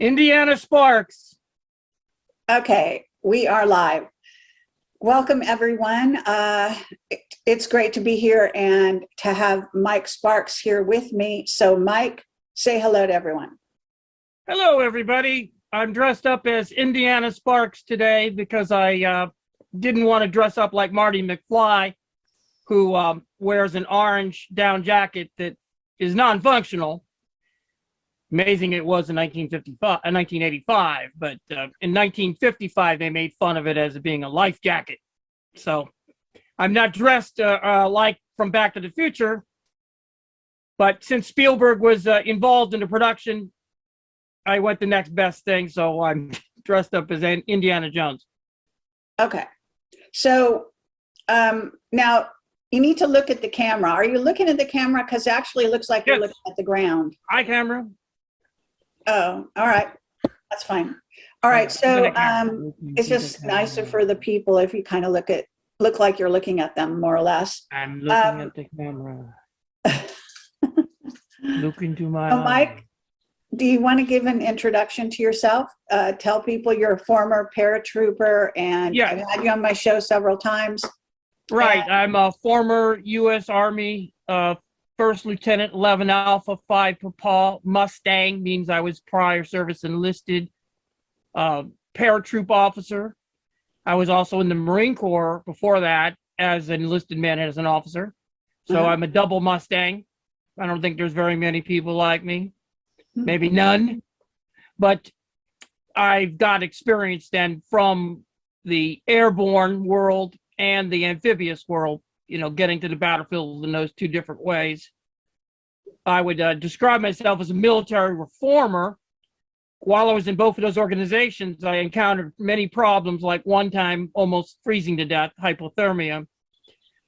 Indiana Sparks. Okay, we are live. Welcome, everyone. It's great to be here and to have Mike Sparks here with me. So, Mike, say hello to everyone. Hello, everybody. I'm dressed up as Indiana Sparks today because I didn't want to dress up like Marty McFly, who wears an orange down jacket that is non-functional. Amazing it was in 1985, but in 1955 they made fun of it as being a life jacket. So I'm not dressed like from Back to the Future, but since Spielberg was involved in the production, I went the next best thing. So I'm dressed up as Indiana Jones. Okay, so now you need to look at the camera. Are you looking at the camera? Because actually it looks like you're looking at the ground. Hi, camera. Oh, all right. That's fine. All right. So it's just nicer for the people if you kind of look like you're looking at them more or less. I'm looking at the camera. Look into my eyes. Mike, do you want to give an introduction to yourself? Tell people you're a former paratrooper and I've had you on my show several times. Right. I'm a former U.S. Army First Lieutenant 11 Alpha 5 Papa Mustang, means I was prior service enlisted paratroop officer. I was also in the Marine Corps before that as an enlisted man and as an officer. So I'm a double Mustang. I don't think there's very many people like me, maybe none. But I've got experience then from the airborne world and the amphibious world, you know, getting to the battlefield in those two different ways. I would describe myself as a military reformer. While I was in both of those organizations, I encountered many problems, like one time almost freezing to death, hypothermia,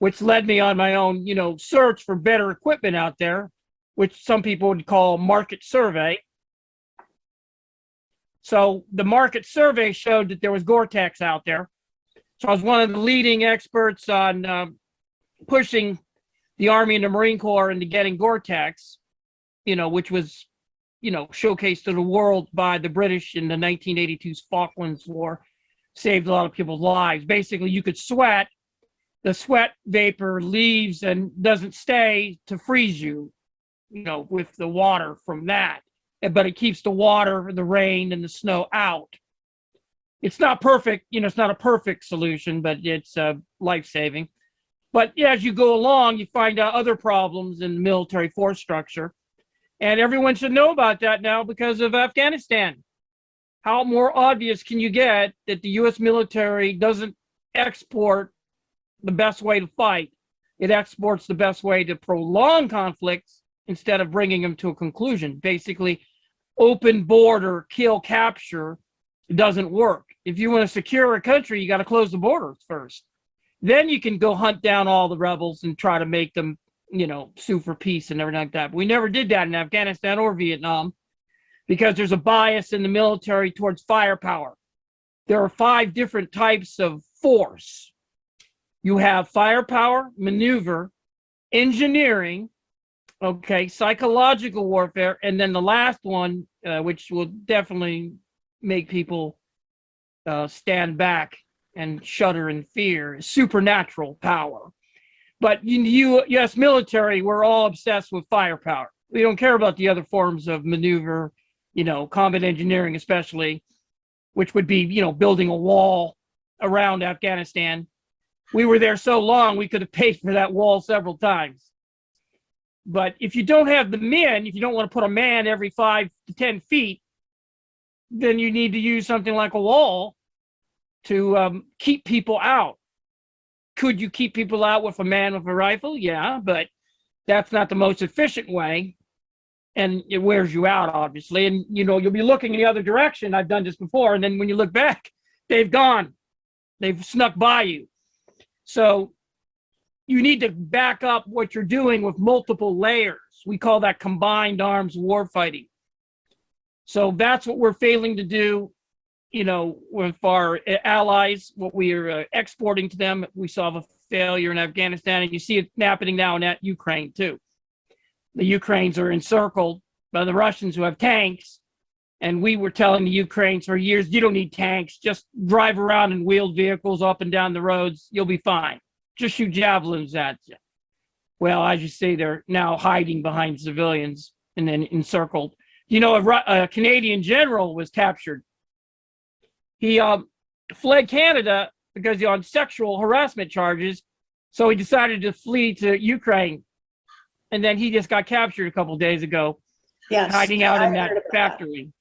which led me on my own, search for better equipment out there, which some people would call market survey. So the market survey showed that there was Gore-Tex out there. So I was one of the leading experts on pushing the Army and the Marine Corps into getting Gore-Tex, which was, showcased to the world by the British in the 1982 Falklands War, saved a lot of people's lives. Basically, you could sweat, the sweat vapor leaves and doesn't stay to freeze you, with the water from that. But it keeps the water, the rain, and the snow out. It's not perfect, it's not a perfect solution, but it's life-saving. But as you go along, you find out other problems in the military force structure. And everyone should know about that now because of Afghanistan. How more obvious can you get that the U.S. military doesn't export the best way to fight? It exports the best way to prolong conflicts instead of bringing them to a conclusion. Basically, open border, kill, capture doesn't work. If you want to secure a country, you got to close the borders first. Then you can go hunt down all the rebels and try to make them, sue for peace and everything like that. But we never did that in Afghanistan or Vietnam because there's a bias in the military towards firepower. There are 5 different types of force. You have firepower, maneuver, engineering, psychological warfare, and then the last one, which will definitely make people stand back and shudder in fear, is supernatural power. But U.S. military, we're all obsessed with firepower. We don't care about the other forms of maneuver, combat engineering especially, which would be, building a wall around Afghanistan. We were there so long, we could have paid for that wall several times. But if you don't have the men, if you don't want to put a man every 5 to 10 feet, then you need to use something like a wall to keep people out. Could you keep people out with a man with a rifle? Yeah, but that's not the most efficient way. And it wears you out, obviously. And, you'll be looking in the other direction. I've done this before. And then when you look back, they've gone. They've snuck by you. So you need to back up what you're doing with multiple layers. We call that combined arms warfighting. So that's what we're failing to do, with our allies, what we are exporting to them. We saw a failure in Afghanistan, and you see it happening now in Ukraine too. The Ukrainians are encircled by the Russians who have tanks, And we were telling the Ukrainians for years, you don't need tanks. Just drive around in wheeled vehicles up and down the roads. You'll be fine. Just shoot javelins at you. Well, as you say, they're now hiding behind civilians and then encircled. You know, a Canadian general was captured. He fled Canada because he's on sexual harassment charges. So he decided to flee to Ukraine. And then he just got captured a couple of days ago, Yes, hiding out I in that heard about factory.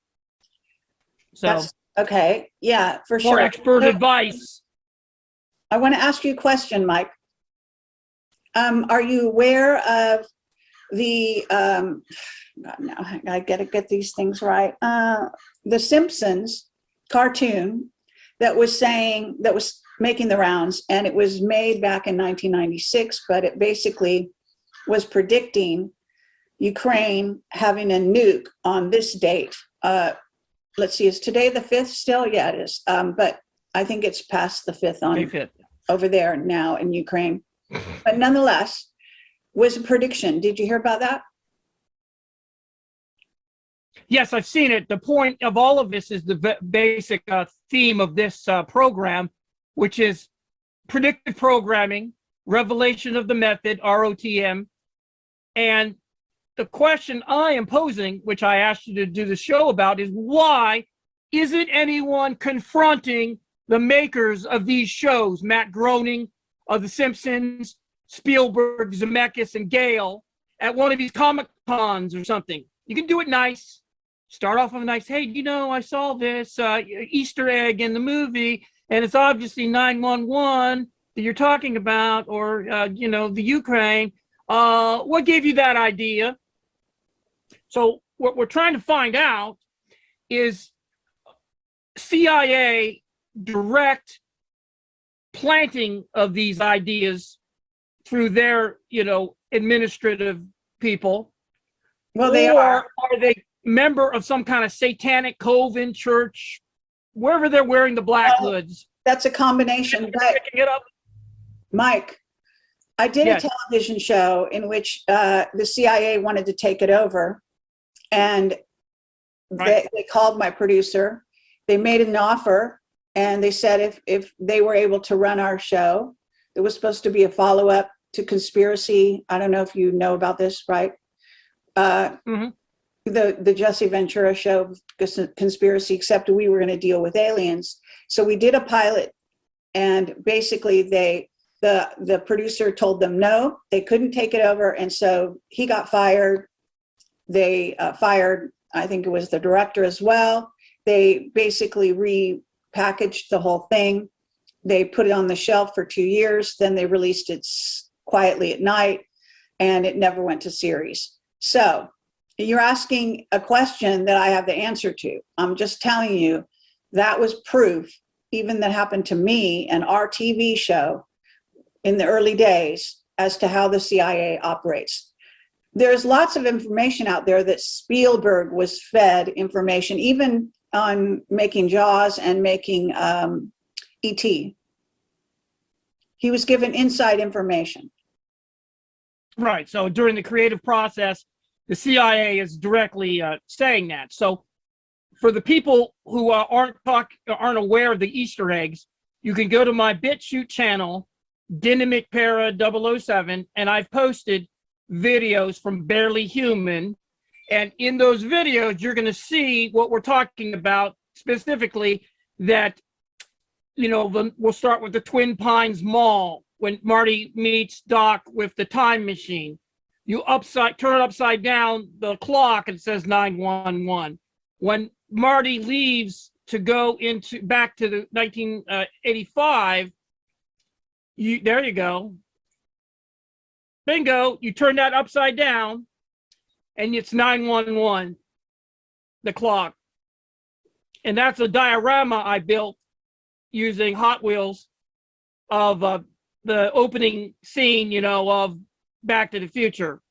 So, That's okay. Yeah, for more sure. expert advice. I want to ask you a question, Mike. Are you aware of the, God, now I gotta get these things right. The Simpsons cartoon that was making the rounds, and it was made back in 1996, but it basically was predicting Ukraine having a nuke on this date. Let's see, is today the 5th still? Yeah, it is. But I think it's past the 5th on May 5th. over there now in Ukraine. But nonetheless, was a prediction. Did you hear about that? Yes, I've seen it. The point of all of this is the basic theme of this program, which is predictive programming, revelation of the method, ROTM. And the question I am posing, which I asked you to do the show about, is why isn't anyone confronting the makers of these shows, Matt Groening of The Simpsons, Spielberg, Zemeckis, and Gale, at one of these Comic Cons or something? You can do it nice. Start off with a nice, hey, you know, I saw this Easter egg in the movie, and it's obviously 911 that you're talking about, or, you know, the Ukraine. What gave you that idea? So what we're trying to find out is CIA direct planting of these ideas through their, you know, administrative people. Well, they are. Are they member of some kind of satanic coven church, wherever they're wearing the black hoods? That's a combination. But it up. Mike, I did Yes. a television show in which the CIA wanted to take it over, and Right. they called my producer. They made an offer, and they said if they were able to run our show, it was supposed to be a follow-up to Conspiracy. I don't know if you know about this, right? Mhm. The Jesse Ventura show, Conspiracy, except we were going to deal with aliens. So we did a pilot, and basically the producer told them no, they couldn't take it over, and so he got fired. They fired, I think it was the director as well. They basically repackaged the whole thing. They put it on the shelf for 2 years. Then they released it quietly at night, and it never went to series. So you're asking a question that I have the answer to. I'm just telling you that was proof, even that happened to me and our TV show in the early days, as to how the CIA operates. There's lots of information out there that Spielberg was fed information, even on making Jaws and making E.T. He was given inside information. Right. So during the creative process, the CIA is directly saying that. So for the people who aren't aware of the Easter eggs, you can go to my BitChute channel, Dynamic Para 007, and I've posted videos from Barely Human. And in those videos, you're going to see what we're talking about specifically, that, you know, we'll start with the Twin Pines Mall when Marty meets Doc with the time machine. You turn it upside down the clock, and it says 911. When Marty leaves to go back to the 1985, there you go. Bingo, you turn that upside down, and it's 911, the clock. And that's a diorama I built using Hot Wheels of the opening scene, you know, of Back to the Future.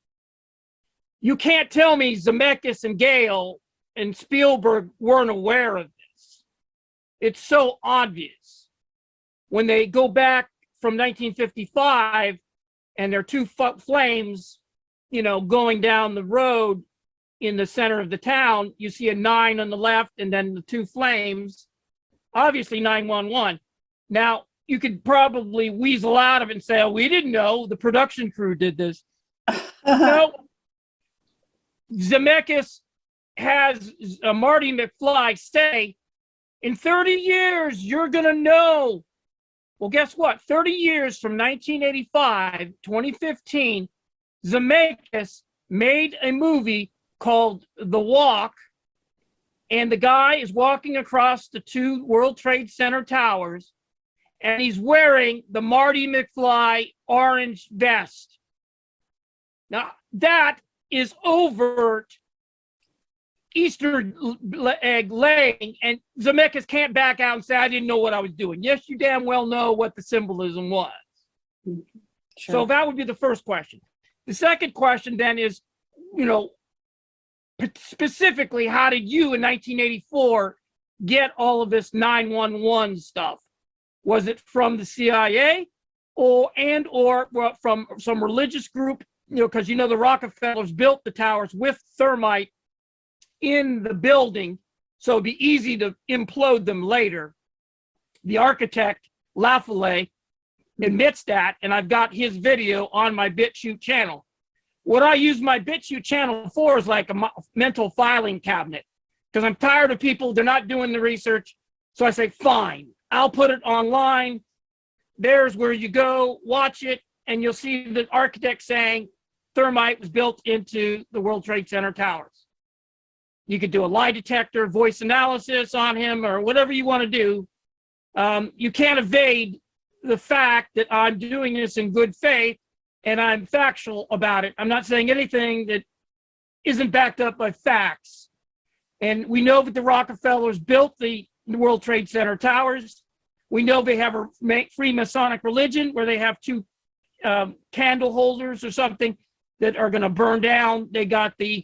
You can't tell me Zemeckis and Gale and Spielberg weren't aware of this. It's so obvious. When they go back from 1955 and there are two flames, you know, going down the road in the center of the town, you see a 9 on the left and then the 2 flames, obviously 911. Now, you could probably weasel out of it and say, oh, we didn't know, the production crew did this. No, Zemeckis has Marty McFly say, in 30 years, you're going to know. Well, guess what? 30 years from 1985, 2015, Zemeckis made a movie called The Walk, and the guy is walking across the 2 World Trade Center towers, and he's wearing the Marty McFly orange vest. Now, that is overt Easter egg laying, and Zemeckis can't back out and say, I didn't know what I was doing. Yes, you damn well know what the symbolism was. Sure. So that would be the first question. The second question then is, you know, specifically, how did you in 1984 get all of this 911 stuff? Was it from the CIA or from some religious group? You know, because you know the Rockefellers built the towers with thermite in the building, so it'd be easy to implode them later. The architect, Lafayette, admits that, and I've got his video on my BitChute channel. What I use my BitChute channel for is like a mental filing cabinet, because I'm tired of people, they're not doing the research. So I say, fine, I'll put it online. There's where you go, watch it, and you'll see the architect saying thermite was built into the World Trade Center towers. You could do a lie detector, voice analysis on him, or whatever you want to do. You can't evade the fact that I'm doing this in good faith and I'm factual about it. I'm not saying anything that isn't backed up by facts. And we know that the Rockefellers built the World Trade Center towers. We know they have a Freemasonic religion where they have 2 candle holders or something that are going to burn down. They got the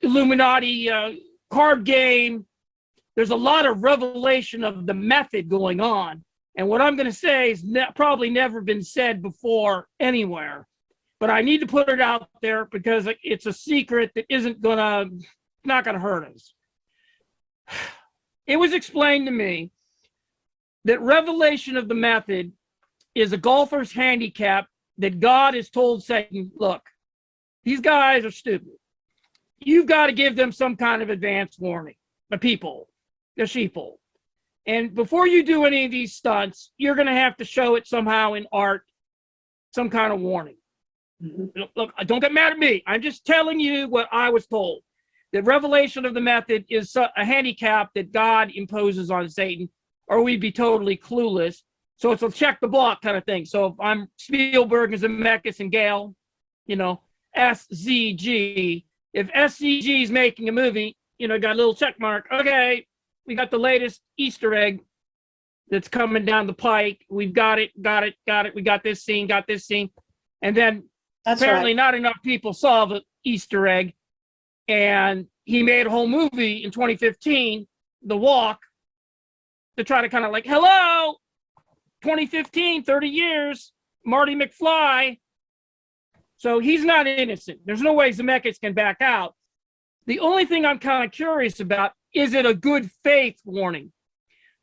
Illuminati card game. There's a lot of revelation of the method going on. And what I'm going to say is probably never been said before anywhere. But I need to put it out there because it's a secret that not going to hurt us. It was explained to me that revelation of the method is a golfer's handicap that God has told Satan, look, these guys are stupid. You've got to give them some kind of advance warning. The people, the sheeple. And before you do any of these stunts, you're going to have to show it somehow in art, some kind of warning. Mm-hmm. Look, don't get mad at me. I'm just telling you what I was told. The revelation of the method is a handicap that God imposes on Satan, or we'd be totally clueless. So it's a check the block kind of thing. So if I'm Spielberg and Zemeckis and Gale, you know, SZG. If SCG is making a movie, you know, got a little check mark. Okay, we got the latest Easter egg that's coming down the pike. We've got it. We got this scene, And then apparently not enough people saw the Easter egg. And he made a whole movie in 2015, The Walk, to try to kind of like, hello, 2015, 30 years, Marty McFly. So he's not innocent. There's no way Zemeckis can back out. The only thing I'm kind of curious about, is it a good faith warning?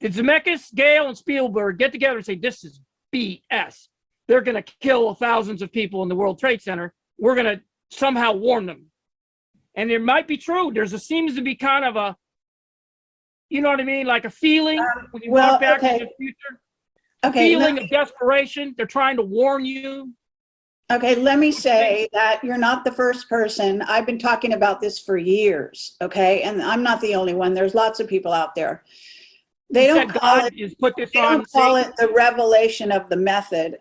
Did Zemeckis, Gale, and Spielberg get together and say, this is BS? They're going to kill thousands of people in the World Trade Center. We're going to somehow warn them. And it might be true. Seems to be kind of a, you know what I mean? Like a feeling when you walk back into the future. Feeling of desperation. They're trying to warn you. Okay, let me say that you're not the first person. I've been talking about this for years, okay? And I'm not the only one. There's lots of people out there. They don't call it the revelation of the method,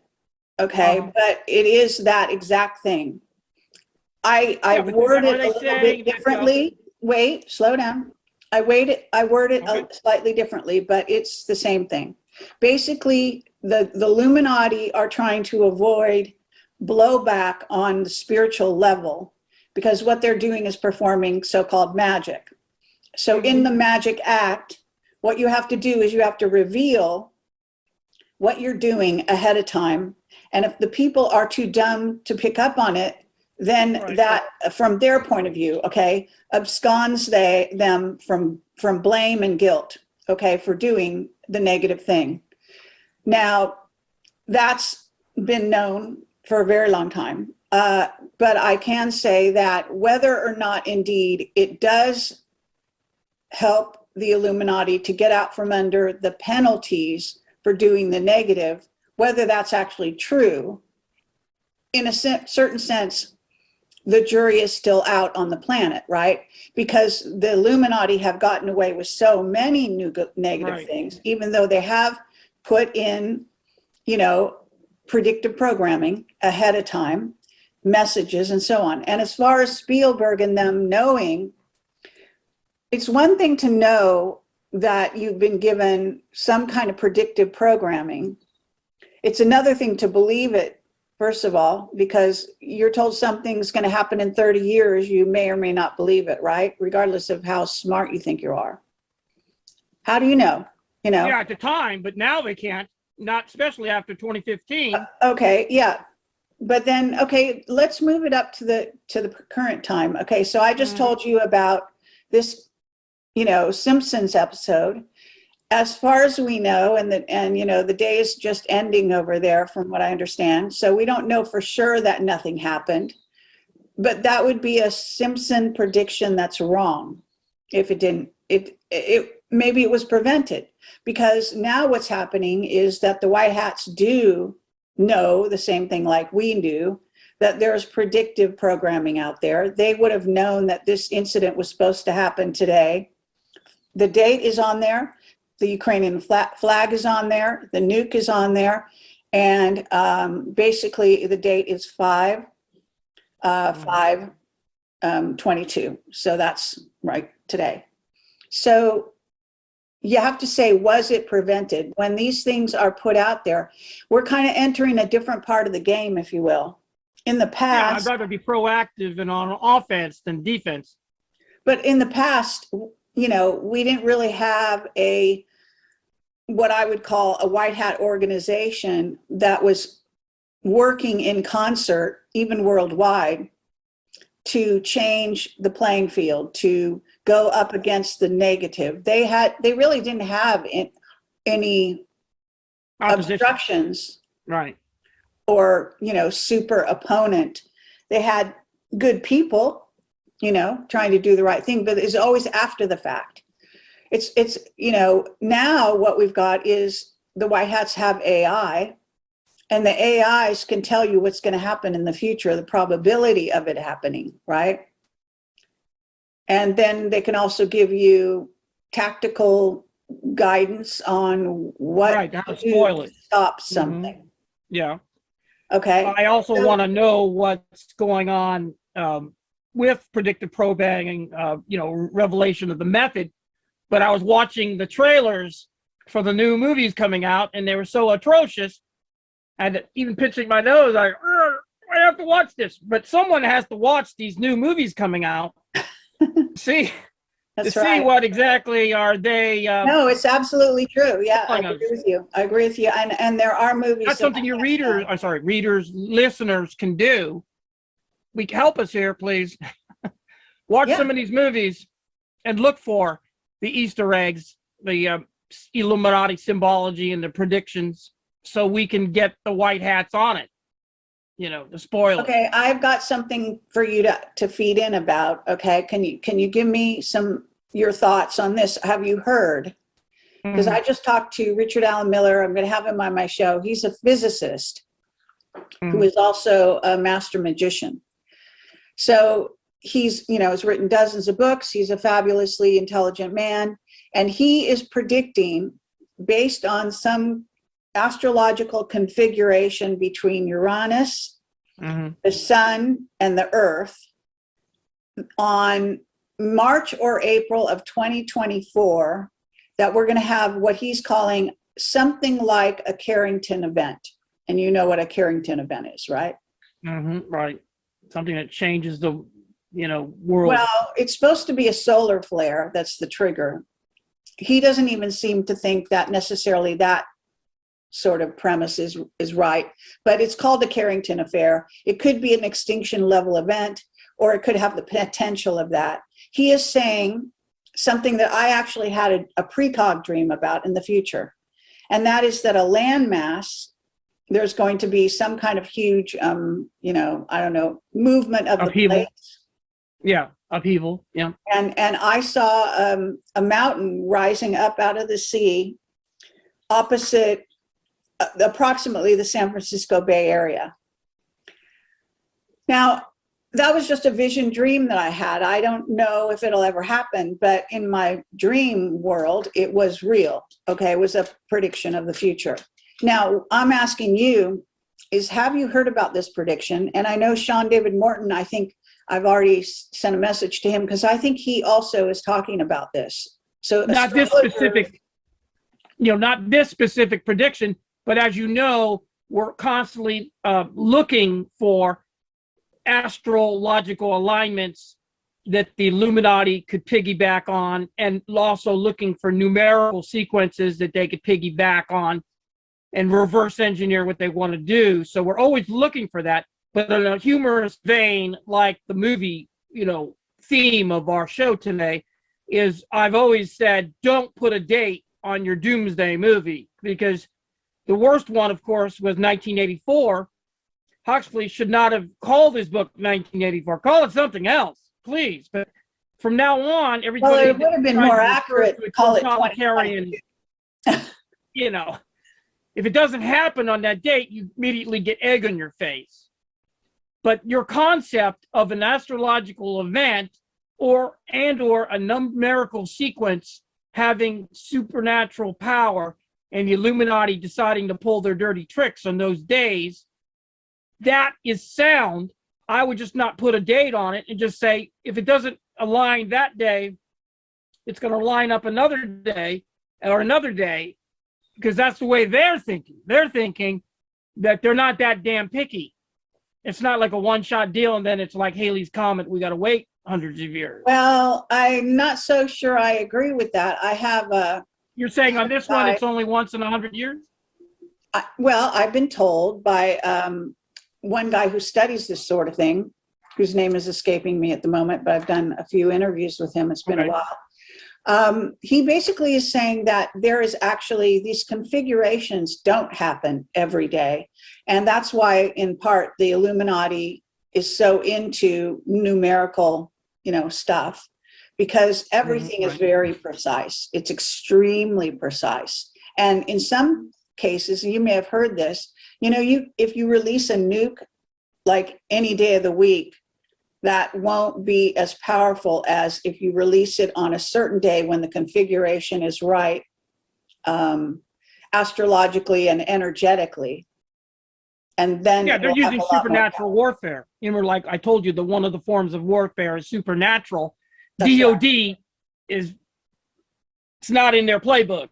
okay? But it is that exact thing. I word it a little bit differently. Wait, slow down. I word it slightly differently, but it's the same thing. Basically, the Illuminati are trying to avoid blowback on the spiritual level because what they're doing is performing so-called magic. So in the magic act, what you have to do is you have to reveal what you're doing ahead of time. And if the people are too dumb to pick up on it, then Right. that, from their point of view, okay, absconds them from blame and guilt, okay, for doing the negative thing. Now, that's been known for a very long time. But I can say that whether or not indeed it does help the Illuminati to get out from under the penalties for doing the negative, whether that's actually true, in a certain sense, the jury is still out on the planet, right? Because the Illuminati have gotten away with so many negative Right. things, even though they have put in, predictive programming ahead of time, messages and so on. And as far as Spielberg and them knowing, it's one thing to know that you've been given some kind of predictive programming. It's another thing to believe it, first of all, because you're told something's going to happen in 30 years, you may or may not believe it, right? Regardless of how smart you think you are. How do you know? Yeah, at the time, but now they can't, not especially after 2015. Okay, yeah. But then, okay, let's move it up to the current time. Okay, so I just told you about this, Simpsons episode. As far as we know, and the day is just ending over there, from what I understand. So we don't know for sure that nothing happened, but that would be a Simpson prediction that's wrong. If it didn't, maybe it was prevented, because now what's happening is that the White Hats do know the same thing like we do, that there's predictive programming out there. They would have known that this incident was supposed to happen today. The date is on there. The Ukrainian flag is on there. The nuke is on there. And basically the date is 5/5/22. So that's right today. So you have to say, was it prevented? When these things are put out there, we're kind of entering a different part of the game, if you will. In the Yeah, I'd past, rather be proactive and on offense than defense. but in the past, we didn't really have what I would call a white hat organization that was working in concert, even worldwide, to change the playing field, to go up against the negative. They really didn't have any Opposition. obstructions Right. or, super opponent. They had good people, trying to do the right thing, but it's always after the fact. It's now what we've got is the White Hats have AI, and the AIs can tell you what's going to happen in the future, the probability of it happening, right? And then they can also give you tactical guidance on what Right, how to to do spoil to it. stop something. Yeah. Okay. I also So- want to know what's going on with predictive programming, revelation of the method. But I was watching the trailers for the new movies coming out, and they were so atrocious. And even pinching my nose, I have to watch this. But someone has to watch these new movies coming out. See That's see right. what exactly are they. No, it's absolutely true. Yeah, I telling us. agree with you. I agree with you. And there are movies. That's that- something your readers, listeners can do. We can help us here, please. Watch Yeah. some of these movies and look for the Easter eggs, the Illuminati symbology and the predictions, so we can get the white hats on it. The spoiler. Okay, I've got something for you to feed in about. Okay, can you give me your thoughts on this? Have you heard? Because I just talked to Richard Allen Miller. I'm going to have him on my show. He's a physicist who is also a master magician. So he's has written dozens of books. He's a fabulously intelligent man, and he is predicting, based on some astrological configuration between Uranus, the sun, and the earth, on March or April of 2024, that we're going to have what he's calling something like a Carrington event. And you know what a Carrington event is, right? Right. Something that changes the world. Well, it's supposed to be a solar flare. That's the trigger. He doesn't even seem to think that necessarily that sort of premise is right, but it's called the Carrington Affair. It could be an extinction level event, or it could have the potential of that. He is saying something that I actually had a precog dream about in the future, and that is that a landmass, there's going to be some kind of huge, I don't know, movement of upheaval. the plates. Yeah, upheaval. Yeah. And I saw a mountain rising up out of the sea opposite approximately the San Francisco Bay Area. Now, that was just a vision dream that I had. I don't know if it'll ever happen, but in my dream world, it was real. Okay, it was a prediction of the future. Now, I'm asking you, have you heard about this prediction? And I know Sean David Morton, I think I've already sent a message to him because I think he also is talking about this. So not this specific, not this specific prediction, but as you know, we're constantly looking for astrological alignments that the Illuminati could piggyback on, and also looking for numerical sequences that they could piggyback on and reverse engineer what they want to do. So we're always looking for that, but in a humorous vein, like the movie, theme of our show today is, I've always said, don't put a date on your doomsday movie, because the worst one, of course, was 1984. Huxley should not have called his book 1984. Call it something else, please. But from now on, everybody... Well, it would have been more accurate to call it 2022. If it doesn't happen on that date, you immediately get egg on your face. But your concept of an astrological event or a numerical sequence having supernatural power, and the Illuminati deciding to pull their dirty tricks on those days, that is sound. I would just not put a date on it and just say, if it doesn't align that day, it's going to line up another day or another day, because that's the way they're thinking. They're thinking that they're not that damn picky. It's not like a one-shot deal and then it's like Halley's Comet, we got to wait hundreds of years. Well, I'm not so sure I agree with that. I have a... You're saying on this one, it's only once in 100 years? Well, I've been told by one guy who studies this sort of thing, whose name is escaping me at the moment, but I've done a few interviews with him. It's been a while. He basically is saying that there is actually, these configurations don't happen every day. And that's why, in part, the Illuminati is so into numerical, stuff, because everything is very precise. It's extremely precise. And in some cases, you may have heard this, if you release a nuke, like any day of the week, that won't be as powerful as if you release it on a certain day when the configuration is right, astrologically and energetically. And then they're using supernatural warfare. Like I told you, one of the forms of warfare is supernatural. That's DOD right. it's not in their playbook.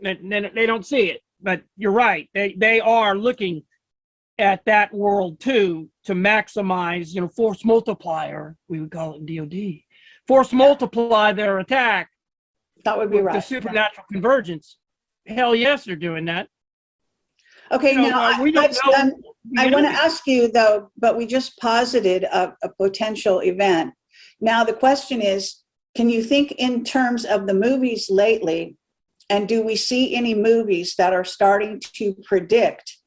They don't see it. But you're right. They are looking at that world too, to maximize, force multiplier, we would call it DOD. Force multiply their attack. That would be right. The supernatural convergence. Hell yes, they're doing that. Okay, now I want to ask you though, but we just posited a potential event. Now the question is, can you think in terms of the movies lately, and do we see any movies that are starting to predict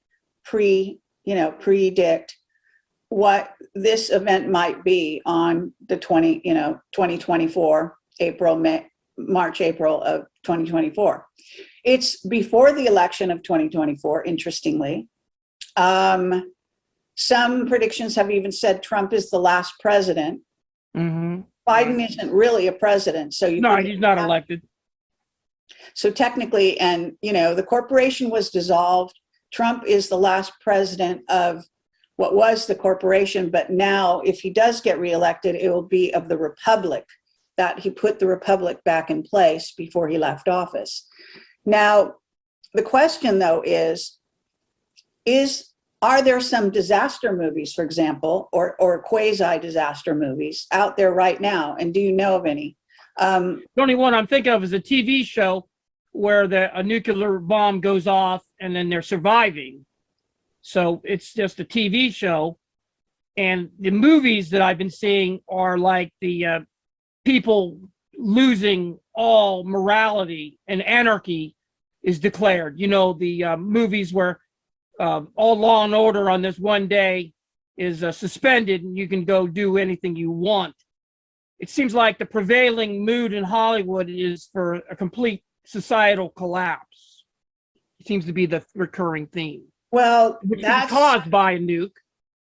what this event might be on the 2024, March, April of 2024. It's before the election of 2024, interestingly. Some predictions have even said Trump is the last president. Mm-hmm. Biden isn't really a president. So he's not elected. So technically, and the corporation was dissolved. Trump is the last president of what was the corporation, but now if he does get reelected, it will be of the republic, that he put the republic back in place before he left office. Now, the question though is are there some disaster movies, for example, or quasi-disaster movies out there right now? And do you know of any? The only one I'm thinking of is a TV show where a nuclear bomb goes off and then they're surviving. So it's just a TV show. And the movies that I've been seeing are like the people losing all morality and anarchy is declared. You know, the movies where all law and order on this one day is suspended and you can go do anything you want. It seems like the prevailing mood in Hollywood is for a complete societal collapse. It seems to be the recurring theme. Well, which that's is caused by a nuke,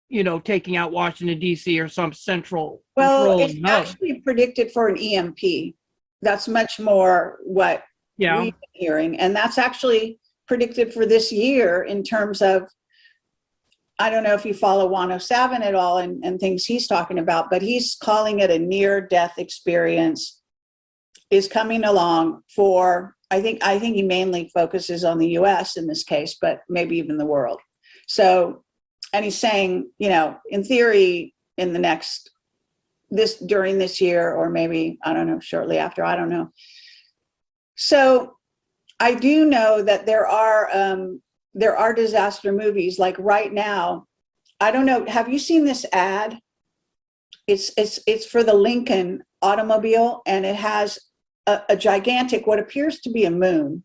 you know, taking out Washington, D.C. or some central well, control it's actually predicted for an EMP. That's much more what we've been hearing. And that's actually predicted for this year in terms of, I don't know if you follow Wano Savin at all and things he's talking about, but he's calling it a near-death experience is coming along for, I think he mainly focuses on the US in this case, but maybe even the world. So, and he's saying, you know, in theory, in the during this year, or maybe, I don't know, shortly after, I don't know. So I do know that there are disaster movies, like right now. I don't know, have you seen this ad? It's for the Lincoln automobile, and it has a gigantic, what appears to be a moon,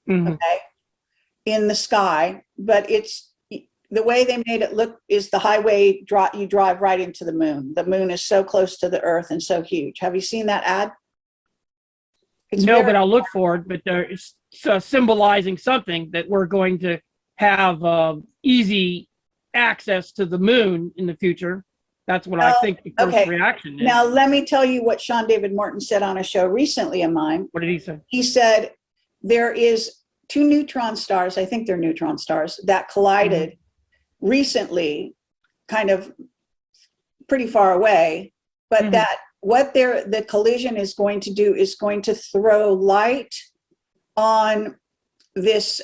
okay, in the sky, but it's, the way they made it look is the highway, you drive right into the moon. The moon is so close to the earth and so huge. Have you seen that ad? No, but I'll look for it. But it's symbolizing something that we're going to have easy access to the moon in the future. That's what I think the first reaction is. Now, let me tell you what Sean David Morton said on a show recently of mine. What did he say? He said there is 2 neutron stars, I think they're neutron stars, that collided recently, kind of pretty far away, but that what the collision is going to do is going to throw light on this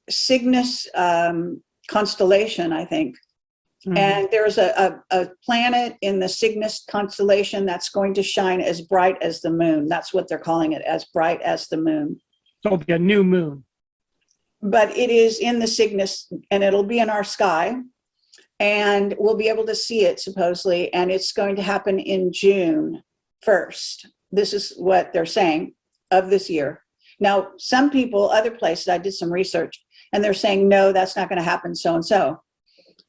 Cygnus constellation, I think. And there's a planet in the Cygnus constellation that's going to shine as bright as the moon. That's what they're calling it, as bright as the moon. So it'll be a new moon. But it is in the Cygnus, and it'll be in our sky, and we'll be able to see it supposedly, and it's going to happen in June 1st. This is what they're saying of this year. Now, some people, other places, I did some research, and they're saying, no, that's not going to happen so-and-so.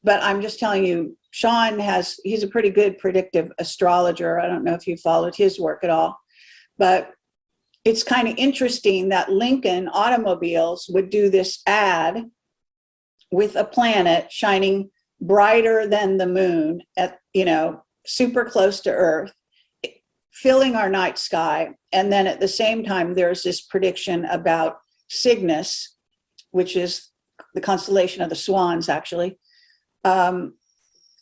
But I'm just telling you, Sean he's a pretty good predictive astrologer. I don't know if you followed his work at all, but it's kind of interesting that Lincoln automobiles would do this ad with a planet shining brighter than the moon at, you know, super close to Earth, filling our night sky. And then at the same time, there's this prediction about Cygnus, which is the constellation of the swans, actually. And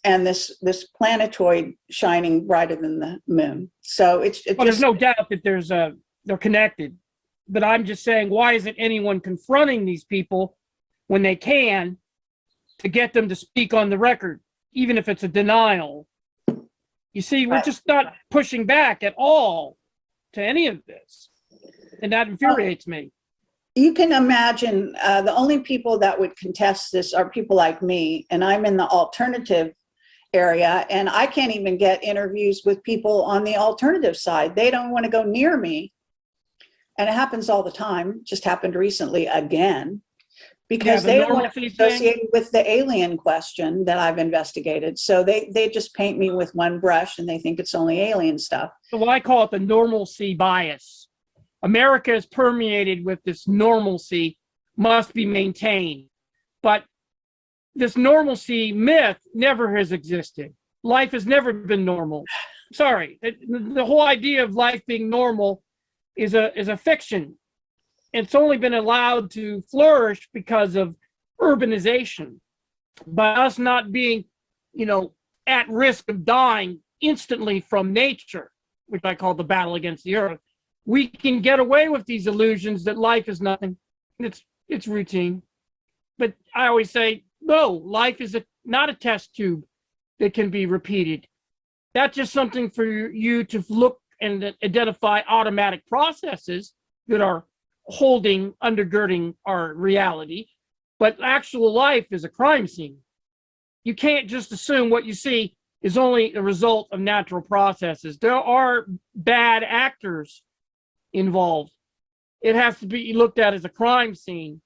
this planetoid shining brighter than the moon. So there's no doubt that they're connected, but I'm just saying, why isn't anyone confronting these people when they can to get them to speak on the record, even if it's a denial? You see, we're just not pushing back at all to any of this, and that infuriates me. You can imagine the only people that would contest this are people like me, and I'm in the alternative area, and I can't even get interviews with people on the alternative side. They don't want to go near me. And it happens all the time, just happened recently again, because they don't want to be associated with the alien question that I've investigated. So they just paint me with one brush and they think it's only alien stuff. So I call it the normalcy bias. America is permeated with this normalcy, must be maintained. But this normalcy myth never has existed. Life has never been normal. Sorry, the whole idea of life being normal is a fiction. It's only been allowed to flourish because of urbanization. By us not being, you know, at risk of dying instantly from nature, which I call the battle against the earth, we can get away with these illusions that life is nothing. It's routine. But I always say, no, life is not a test tube that can be repeated. That's just something for you to look and identify automatic processes that are undergirding our reality, but actual life is a crime scene. You can't just assume what you see is only a result of natural processes. There are bad actors involved. It has to be looked at as a crime scene,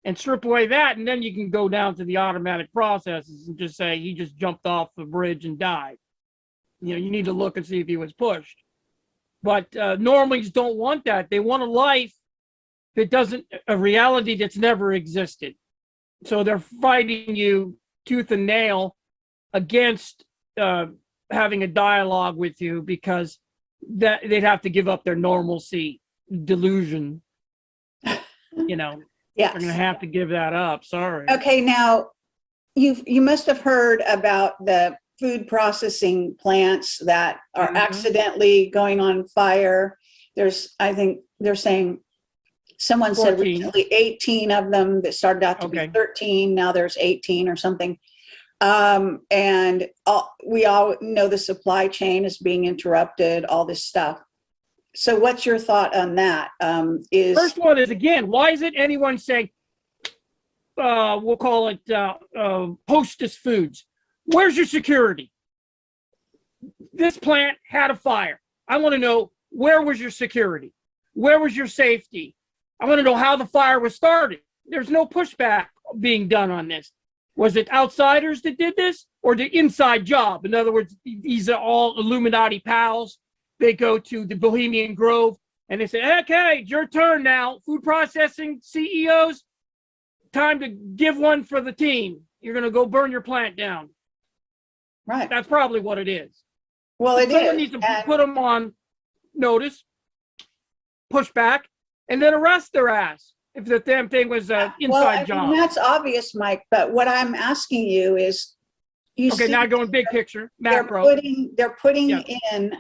and strip away that, and then you can go down to the automatic processes and just say he just jumped off the bridge and died. You know, you need to look and see if he was pushed. But Normals don't want that. They want a life that doesn't, a reality that's never existed. So they're fighting you tooth and nail against having a dialogue with you, because that they'd have to give up their normalcy delusion. You know, Yes. they're going to have to give that up. Sorry. Okay, now you must have heard about the food processing plants that are accidentally going on fire. There's, I think they're saying, someone 14. said recently 18 of them that started out to be 13. Now there's 18 or something. And we all know the supply chain is being interrupted, all this stuff. So what's your thought on that? First one is, again, why is it anyone saying, we'll call it Hostess Foods? Where's your security? This plant had a fire. I want to know, where was your security? Where was your safety? I want to know how the fire was started. There's no pushback being done on this. Was it outsiders that did this, or the inside job? In other words, these are all Illuminati pals. They go to the Bohemian Grove and they say, okay, it's your turn now. Food processing CEOs, time to give one for the team. You're going to go burn your plant down. Right. That's probably what it is. Well, Someone needs to put them on notice, push back, and then arrest their ass if the damn thing was an inside job. That's obvious, Mike, but what I'm asking you is, now going big picture, macro. They're putting in,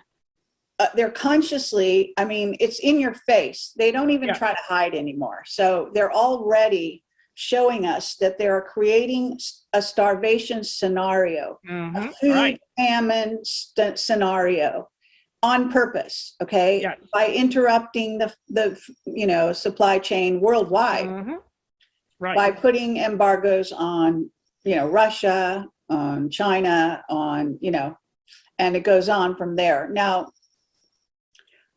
they're consciously, I mean, it's in your face. They don't even try to hide anymore. So they're already showing us that they're creating a starvation scenario, a food famine scenario on purpose, okay? Yeah. By interrupting the supply chain worldwide, by putting embargoes on, Russia, on China, on, and it goes on from there. Now,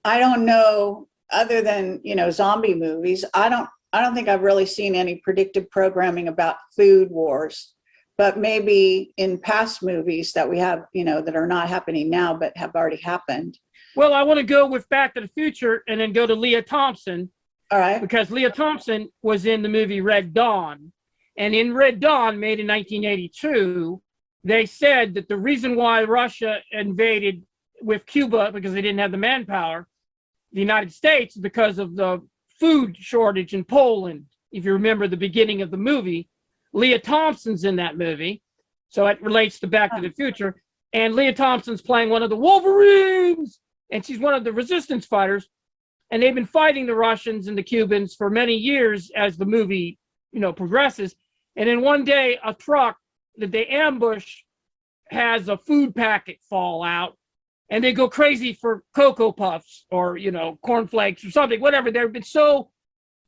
I don't know, other than, zombie movies, I don't think I've really seen any predictive programming about food wars, but maybe in past movies that we have, that are not happening now, but have already happened. Well, I want to go with Back to the Future and then go to Leah Thompson. All right. Because Leah Thompson was in the movie Red Dawn. And in Red Dawn, made in 1982, they said that the reason why Russia invaded with Cuba, because they didn't have the manpower, the United States, because of the food shortage in Poland. If you remember the beginning of the movie, Leah Thompson's in that movie. So it relates to Back to the Future. And Leah Thompson's playing one of the Wolverines. And she's one of the resistance fighters. And they've been fighting the Russians and the Cubans for many years as the movie, progresses. And then one day, a truck that they ambush has a food packet fall out. And they go crazy for Cocoa Puffs or, cornflakes or something, whatever. They've been so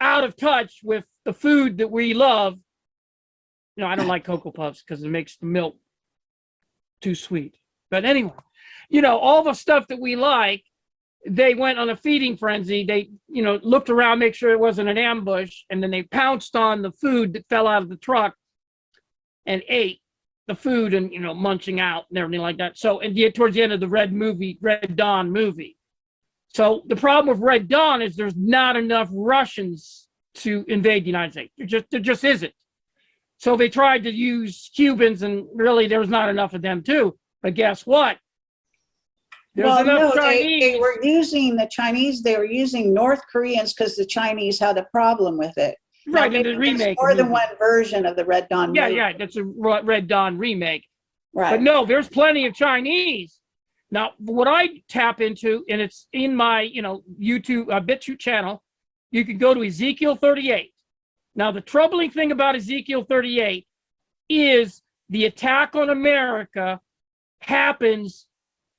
out of touch with the food that we love. I don't like Cocoa Puffs because it makes the milk too sweet. But anyway, all the stuff that we like, they went on a feeding frenzy. They, looked around, make sure it wasn't an ambush. And then they pounced on the food that fell out of the truck and ate the food and, munching out and everything like that. So, and towards the end of the Red Dawn movie. So the problem with Red Dawn is there's not enough Russians to invade the United States. There just isn't. So they tried to use Cubans, and really there was not enough of them too. But guess what? There's enough Chinese. They were using the Chinese. They were using North Koreans because the Chinese had a problem with it. Right, in the remake. More than one version of the Red Dawn movie. Yeah, that's a Red Dawn remake. Right. But no, there's plenty of Chinese. Now, what I tap into, and it's in my, YouTube, BitChute channel, you can go to Ezekiel 38. Now, the troubling thing about Ezekiel 38 is the attack on America happens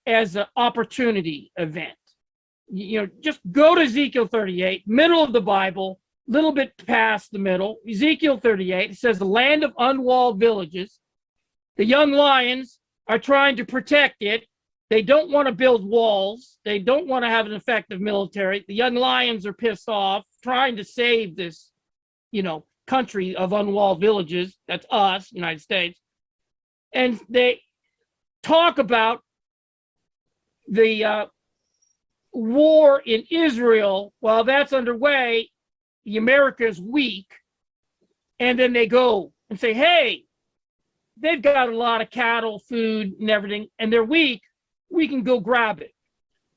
as an opportunity event. just go to Ezekiel 38, middle of the Bible, little bit past the middle. Ezekiel 38, it says the land of unwalled villages. The young lions are trying to protect it. They don't want to build walls. They don't want to have an effective military. The young lions are pissed off, trying to save this, country of unwalled villages. That's us, United States. And they talk about the war in Israel. While that's underway, the America is weak. And then they go and say, hey, they've got a lot of cattle, food, and everything, and they're weak. We can go grab it.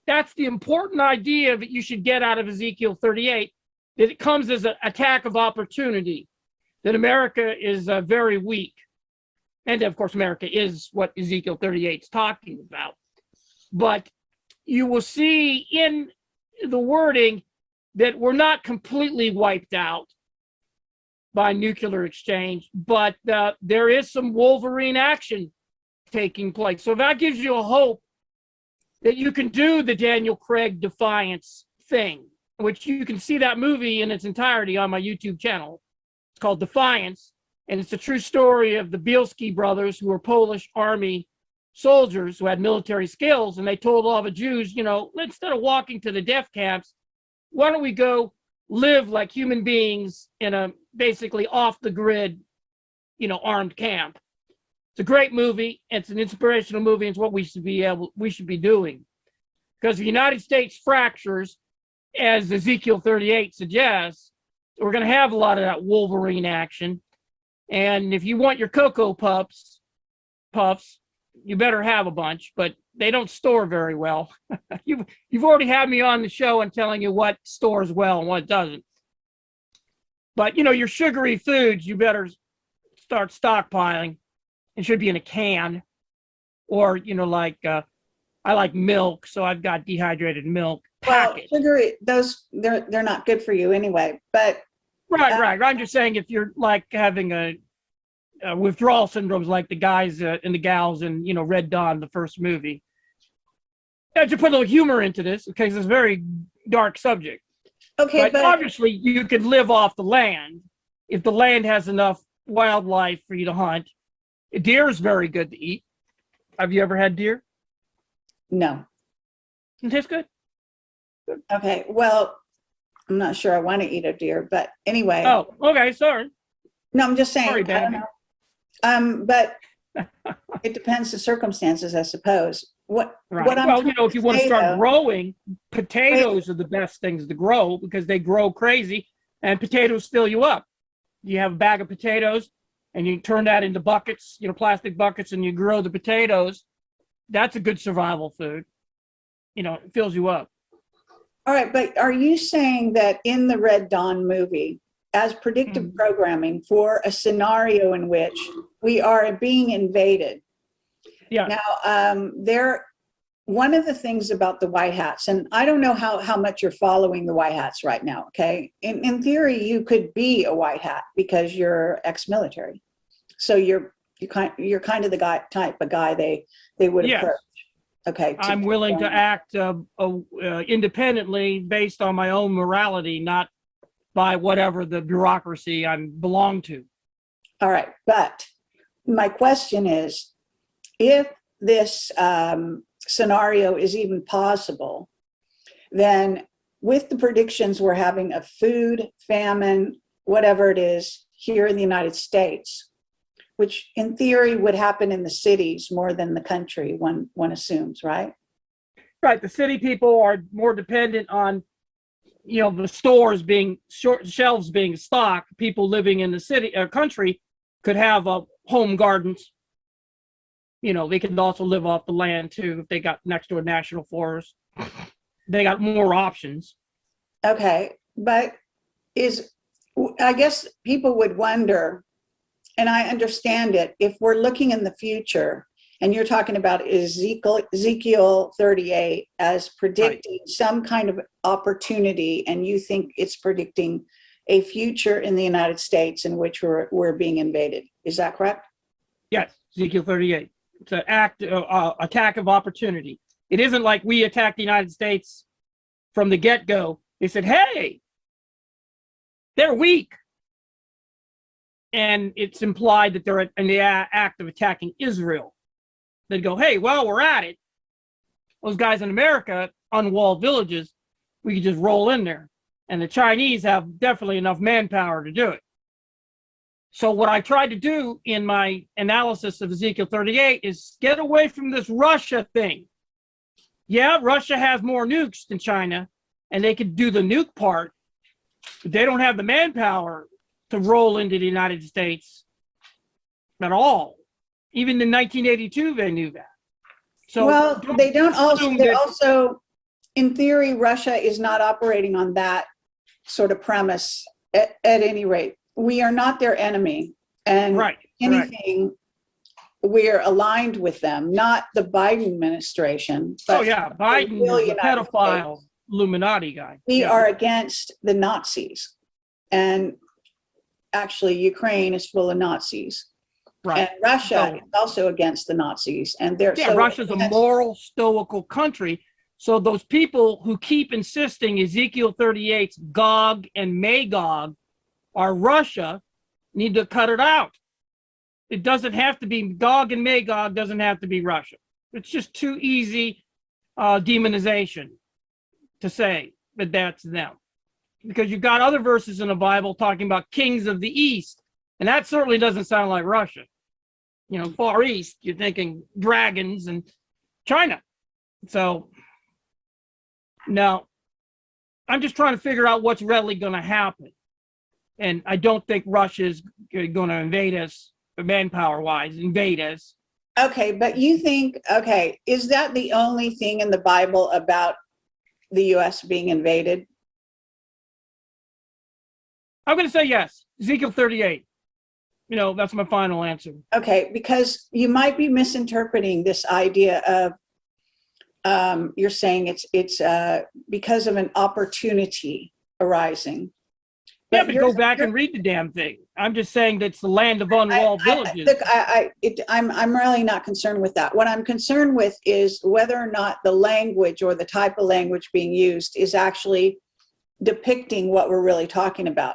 That's the important idea that you should get out of Ezekiel 38, that it comes as an attack of opportunity, that America is very weak. And of course, America is what Ezekiel 38 is talking about. But you will see in the wording that we're not completely wiped out by nuclear exchange, but there is some Wolverine action taking place. So that gives you a hope that you can do the Daniel Craig Defiance thing, which you can see that movie in its entirety on my YouTube channel. It's called Defiance, and it's a true story of the Bielski brothers, who were Polish army soldiers who had military skills, and they told all the Jews, instead of walking to the death camps, why don't we go live like human beings in a basically off the grid, armed camp. It's a great movie. It's an inspirational movie. It's what we should be doing. Because the United States fractures, as Ezekiel 38 suggests, we're going to have a lot of that Wolverine action. And if you want your Cocoa Puffs, you better have a bunch, but they don't store very well. You've already had me on the show and telling you what stores well and what doesn't. But, your sugary foods, you better start stockpiling. It should be in a can. Or, I like milk, so I've got dehydrated milk. Packaged. Well, sugary, they're not good for you anyway. But right. I'm just saying, if you're like having a withdrawal syndromes like the guys and the gals in Red Dawn, the first movie. I have to put a little humor into this because it's a very dark subject. Okay, but obviously you could live off the land if the land has enough wildlife for you to hunt. Deer is very good to eat. Have you ever had deer? No. It tastes good. Okay, well, I'm not sure I want to eat a deer, but anyway. Oh, okay, sorry. No, I'm just saying. Sorry, I don't know. But it depends the circumstances, I suppose. What if you want to start growing, potatoes are the best things to grow because they grow crazy, and potatoes fill you up. You have a bag of potatoes, and you turn that into buckets, plastic buckets, and you grow the potatoes. That's a good survival food. It fills you up. All right, but are you saying that in the Red Dawn movie, as predictive programming for a scenario in which we are being invaded? Yeah. Now, one of the things about the White Hats, and I don't know how much you're following the White Hats right now, okay? In theory, you could be a White Hat because you're ex-military. So you're kind of the type of guy they would approach. Okay. I'm willing to act independently based on my own morality, not by whatever the bureaucracy I belong to. All right. But my question is, if this scenario is even possible, then with the predictions we're having of food, famine, whatever it is here in the United States, which in theory would happen in the cities more than the country, one assumes, right? Right. The city people are more dependent on, the stores being shelves being stocked. People living in the city or country could have home gardens. They can also live off the land too if they got next to a national forest. They got more options. Okay, but I guess people would wonder, and I understand it, if we're looking in the future, and you're talking about Ezekiel 38 as predicting some kind of opportunity, and you think it's predicting a future in the United States in which we're being invaded. Is that correct? Yes, Ezekiel 38. It's an attack of opportunity. It isn't like we attack the United States from the get-go. They said, hey, they're weak. And it's implied that they're in the act of attacking Israel. They'd go, hey, well, we're at it. Those guys in America, unwalled villages, we could just roll in there. And the Chinese have definitely enough manpower to do it. So what I tried to do in my analysis of Ezekiel 38 is get away from this Russia thing. Yeah, Russia has more nukes than China, and they could do the nuke part, but they don't have the manpower to roll into the United States at all. Even in 1982, they knew that. So well, they don't also, they're also, in theory, Russia is not operating on that sort of premise at any rate. We are not their enemy. And anything, we're aligned with them, not the Biden administration. But Biden is a pedophile Illuminati guy. We are against the Nazis. And actually, Ukraine is full of Nazis. Right. And Russia is also against the Nazis. And they're Russia's a moral, stoical country. So those people who keep insisting Ezekiel 38's Gog and Magog are Russia need to cut it out. It doesn't have to be Gog and Magog, doesn't have to be Russia. It's just too easy demonization to say that that's them. Because you've got other verses in the Bible talking about kings of the East, and that certainly doesn't sound like Russia. You know, Far East, you're thinking dragons and China. So, no, I'm just trying to figure out what's really going to happen. And I don't think Russia is going to invade us, manpower-wise, invade us. Okay, but you think, okay, is that the only thing in the Bible about the U.S. being invaded? I'm going to say yes. Ezekiel 38. You know, that's my final answer. Okay, because you might be misinterpreting this idea of, you're saying it's because of an opportunity arising. But go back and read the damn thing. I'm just saying that's the land of unwalled villages. Look, I'm really not concerned with that. What I'm concerned with is whether or not the language or the type of language being used is actually depicting what we're really talking about.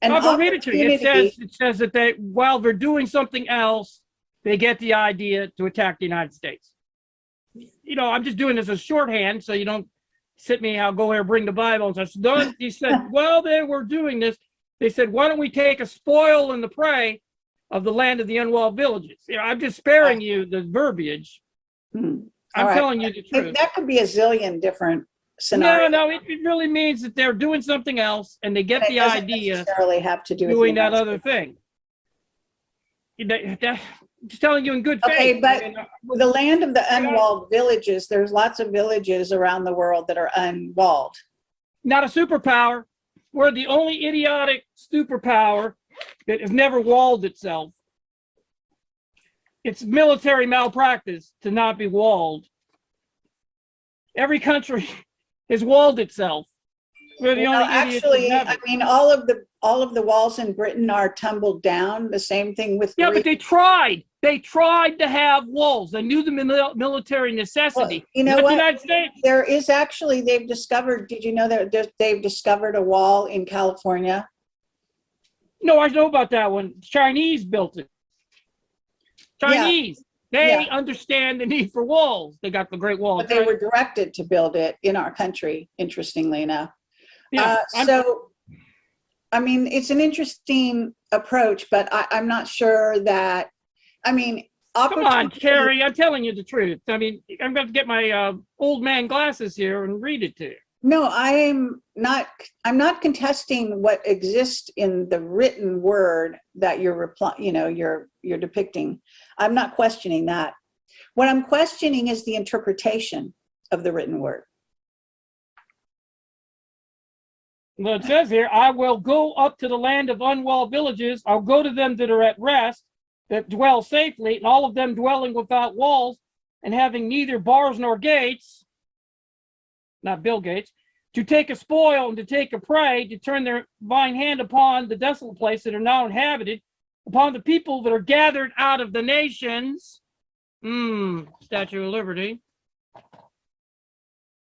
And I'll go read it to you. It says that while they're doing something else, they get the idea to attack the United States. You know, I'm just doing this as shorthand, so you don't sit me, I'll go here, bring the Bible. And so he said, well, they were doing this. They said, why don't we take a spoil and the prey of the land of the unwalled villages? You know, I'm just sparing you the verbiage. I'm telling you the truth. That could be a zillion different scenarios. No, it really means that they're doing something else and they get the idea necessarily have to do with doing that other thing. Just telling you in good faith. Okay, but the land of the unwalled villages, there's lots of villages around the world that are unwalled. Not a superpower. We're the only idiotic superpower that has never walled itself. It's military malpractice to not be walled. Every country has walled itself. We're the only idiots actually, I mean, all of the walls in Britain are tumbled down. The same thing with Greece. But they tried. They tried to have walls. They knew the military necessity. Well, you know what? The United States. There is actually, they've discovered, did you know that they've discovered a wall in California? No, I know about that one. Chinese built it. Chinese. They understand the need for walls. They got the Great Wall. But they were directed to build it in our country, interestingly enough. Yeah, so, I mean, it's an interesting approach, but I'm not sure that, I mean, come on, Carrie, I'm telling you the truth. I mean, I'm going to get my old man glasses here and read it to you. No, I'm not contesting what exists in the written word that you're depicting. I'm not questioning that. What I'm questioning is the interpretation of the written word. Well, it says here, I will go up to the land of unwalled villages. I'll go to them that are at rest, that dwell safely, and all of them dwelling without walls and having neither bars nor gates, not Bill Gates, to take a spoil and to take a prey, to turn their divine hand upon the desolate place that are now inhabited, upon the people that are gathered out of the nations. Statue of Liberty.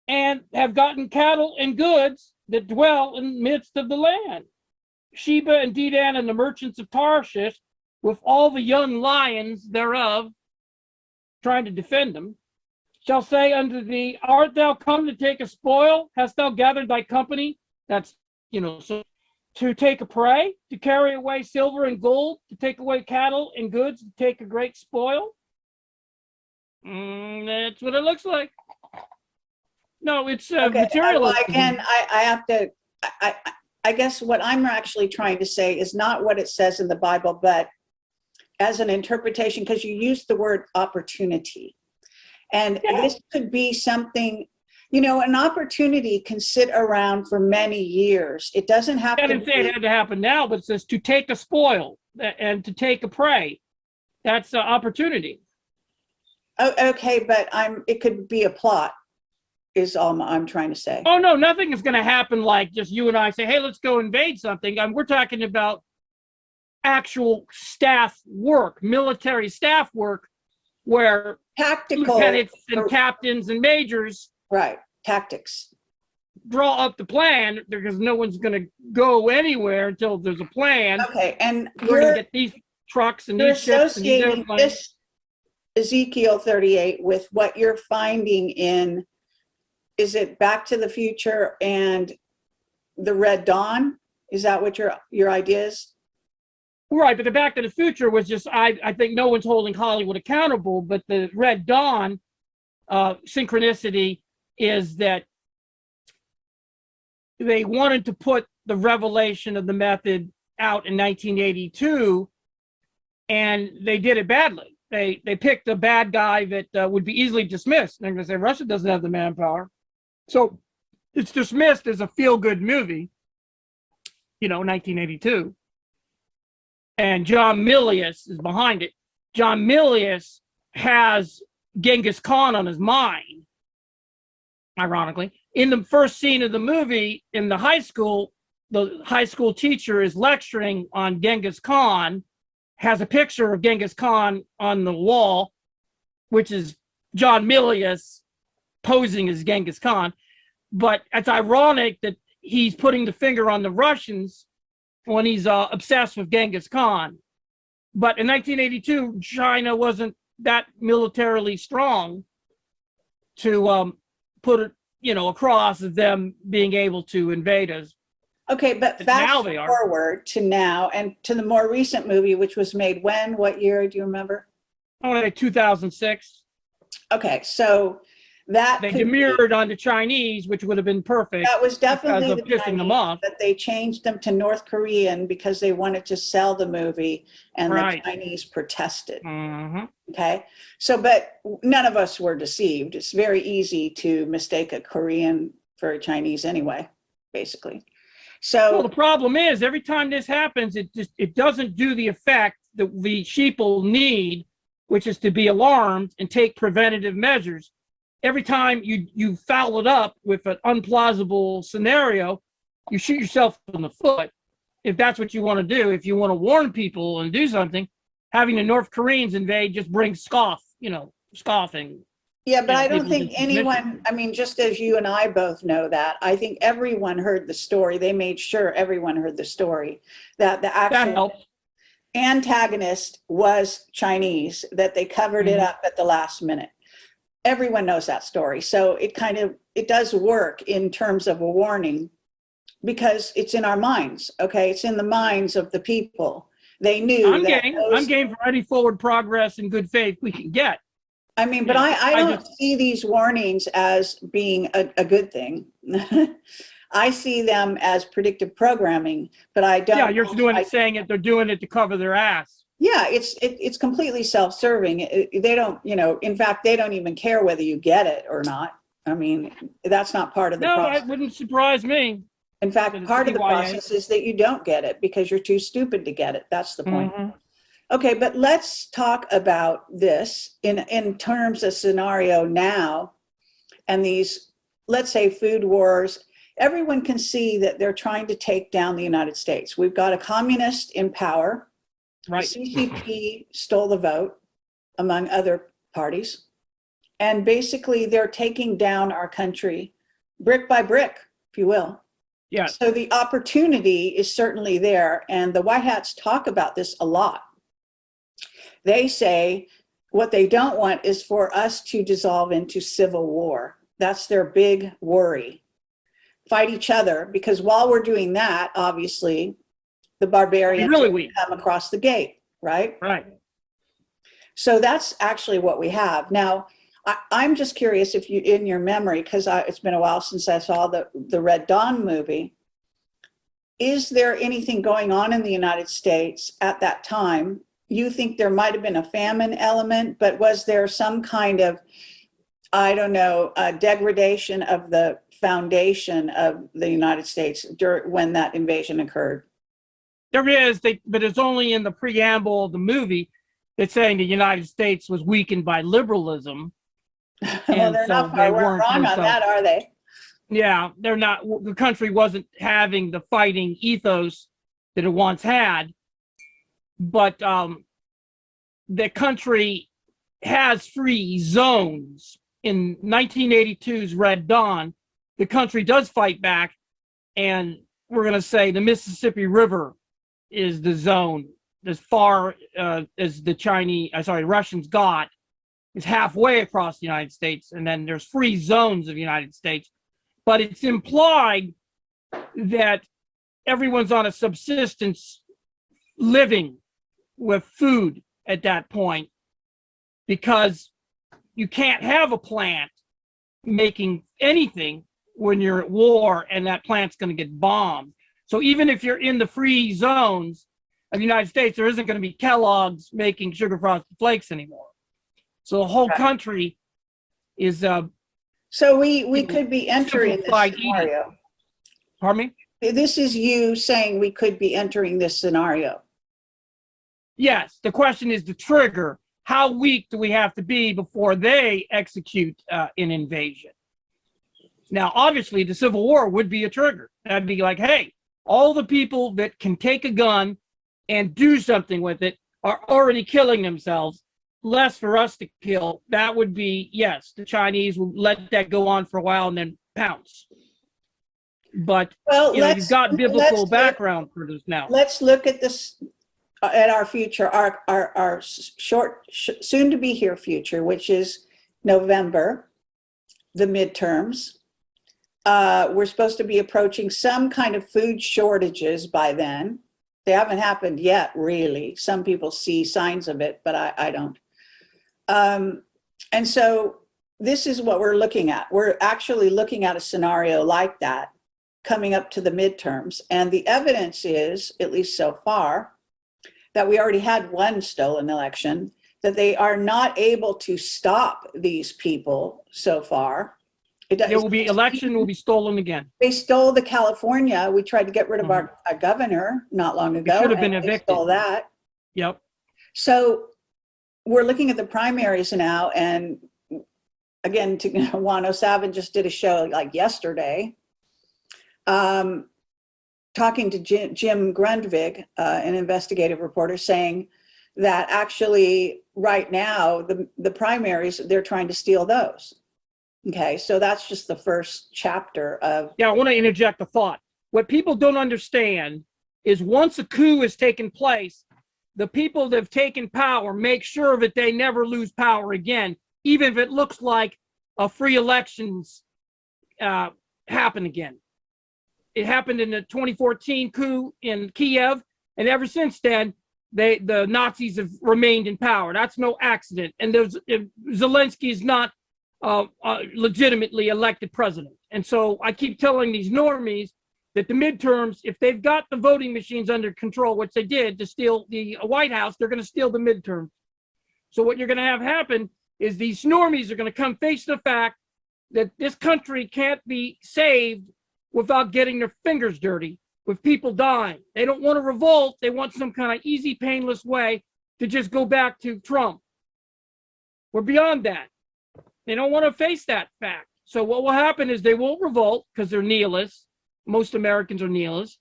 and have gotten cattle and goods that dwell in the midst of the land. Sheba and Dedan and the merchants of Tarshish, with all the young lions thereof, trying to defend them, shall say unto thee, art thou come to take a spoil? Hast thou gathered thy company? That's, so to take a prey, to carry away silver and gold, to take away cattle and goods, to take a great spoil? That's what it looks like. No, it's materialism. Well, I have to, I guess what I'm actually trying to say is not what it says in the Bible, but as an interpretation, because you used the word opportunity. And this could be something, an opportunity can sit around for many years. It doesn't have to. I didn't say it had to happen now, but it says to take a spoil and to take a prey. That's an opportunity. Oh, okay, but it could be a plot, is all I'm trying to say. Oh, no, nothing is going to happen like just you and I say, hey, let's go invade something. We're talking about actual staff work, military staff work, where tactical lieutenants and captains and majors, right, tactics, draw up the plan, because no one's going to go anywhere until there's a plan. Okay, and we're going to get these trucks and these ships and these airplanes. This Ezekiel 38 with what you're finding in, is it Back to the Future and the Red Dawn? Is that what your idea is? Right, but the Back to the Future was just, I think no one's holding Hollywood accountable, but the Red Dawn synchronicity is that they wanted to put the revelation of the method out in 1982, and they did it badly. They picked a bad guy that would be easily dismissed. They're going to say Russia doesn't have the manpower. So it's dismissed as a feel-good movie, 1982. And John Milius is behind it. John Milius has Genghis Khan on his mind, ironically. In the first scene of the movie, in the high school teacher is lecturing on Genghis Khan, has a picture of Genghis Khan on the wall, which is John Milius posing as Genghis Khan. But it's ironic that he's putting the finger on the Russians when he's obsessed with Genghis Khan. But in 1982, China wasn't that militarily strong to put it, across as them being able to invade us. Okay, but fast forward to now and to the more recent movie, which was made when? What year? Do you remember? I want to say 2006. Okay, so that they demurred on the Chinese, which would have been perfect. That was definitely the pissing them off. But they changed them to North Korean because they wanted to sell the movie, and the Chinese protested. Mm-hmm. Okay, so but none of us were deceived. It's very easy to mistake a Korean for a Chinese anyway, basically. So well, the problem is every time this happens, it doesn't do the effect that the sheeple need, which is to be alarmed and take preventative measures. Every time you foul it up with an unplausible scenario, you shoot yourself in the foot. If that's what you want to do, if you want to warn people and do something, having the North Koreans invade just brings scoffing. Yeah, but I don't think anyone, just as you and I both know that, I think everyone heard the story. They made sure everyone heard the story, that the actual antagonist was Chinese, that they covered it up at the last minute. Everyone knows that story. So it does work in terms of a warning because it's in our minds. Okay. It's in the minds of the people. They knew. I'm game for any forward progress in good faith we can get. But I don't see these warnings as being a good thing. I see them as predictive programming, but I don't. Yeah, you're saying it. They're doing it to cover their ass. Yeah, it's completely self-serving. They don't, in fact, they don't even care whether you get it or not. That's not part of the process. No, that wouldn't surprise me. In fact, part of the process is that you don't get it because you're too stupid to get it. That's the point. Mm-hmm. Okay, but let's talk about this in terms of scenario now and these, let's say, food wars. Everyone can see that they're trying to take down the United States. We've got a communist in power. Right. The CCP stole the vote, among other parties. And basically, they're taking down our country brick by brick, if you will. Yes. So the opportunity is certainly there, and the White Hats talk about this a lot. They say what they don't want is for us to dissolve into civil war. That's their big worry. Fight each other, because while we're doing that, obviously, the barbarians really come across the gate, right? Right. So that's actually what we have. Now, I'm just curious if you, in your memory, because it's been a while since I saw the Red Dawn movie, is there anything going on in the United States at that time? You think there might have been a famine element, but was there some kind of, I don't know, degradation of the foundation of the United States when that invasion occurred? There is, but it's only in the preamble of the movie that's saying the United States was weakened by liberalism. Well, they're not far wrong on that, are they? Yeah, they're not. The country wasn't having the fighting ethos that it once had, but the country has free zones. In 1982's Red Dawn, the country does fight back, and we're going to say the Mississippi River is the zone as far as the Russians got, is halfway across the United States, and then there's free zones of the United States. But it's implied that everyone's on a subsistence living with food at that point, because you can't have a plant making anything when you're at war and that plant's going to get bombed. So even if you're in the free zones of the United States, there isn't going to be Kellogg's making sugar frosted flakes anymore. So the whole country is so we could be entering this scenario. Eating. Pardon me? This is you saying we could be entering this scenario. Yes. The question is the trigger. How weak do we have to be before they execute an invasion? Now, obviously, the Civil War would be a trigger. That'd be like, hey, all the people that can take a gun and do something with it are already killing themselves. Less for us to kill. That would be, yes, the Chinese will let that go on for a while and then pounce. But well, you've got biblical background for this now. Let's look at this, at our future, our short, soon to be here future, which is November, the midterms. We're supposed to be approaching some kind of food shortages by then. They haven't happened yet, really. Some people see signs of it, but I don't. And so this is what we're looking at. We're actually looking at a scenario like that coming up to the midterms. And the evidence is, at least so far, that we already had one stolen election, that they are not able to stop these people so far. Election will be stolen again. They stole the California. We tried to get rid of our governor not long ago. He should have been evicted. They stole that. Yep. So we're looking at the primaries now, and again, Wano Savin just did a show like yesterday, talking to Jim Grundvig, an investigative reporter, saying that actually right now the primaries, they're trying to steal those. Okay, so that's just the first chapter of. Yeah, I want to interject a thought. What people don't understand is once a coup has taken place, the people that have taken power make sure that they never lose power again, even if it looks like a free elections happen again. It happened in the 2014 coup in Kiev, and ever since then, the Nazis have remained in power. That's no accident. And Zelensky is not legitimately elected president. And so I keep telling these normies that the midterms, if they've got the voting machines under control, which they did to steal the White House, they're going to steal the midterms. So what you're going to have happen is these normies are going to come face the fact that this country can't be saved without getting their fingers dirty, with people dying. They don't want to revolt. They want some kind of easy, painless way to just go back to Trump. We're beyond that. They don't want to face that fact. So what will happen is they won't revolt because they're nihilists. Most Americans are nihilists.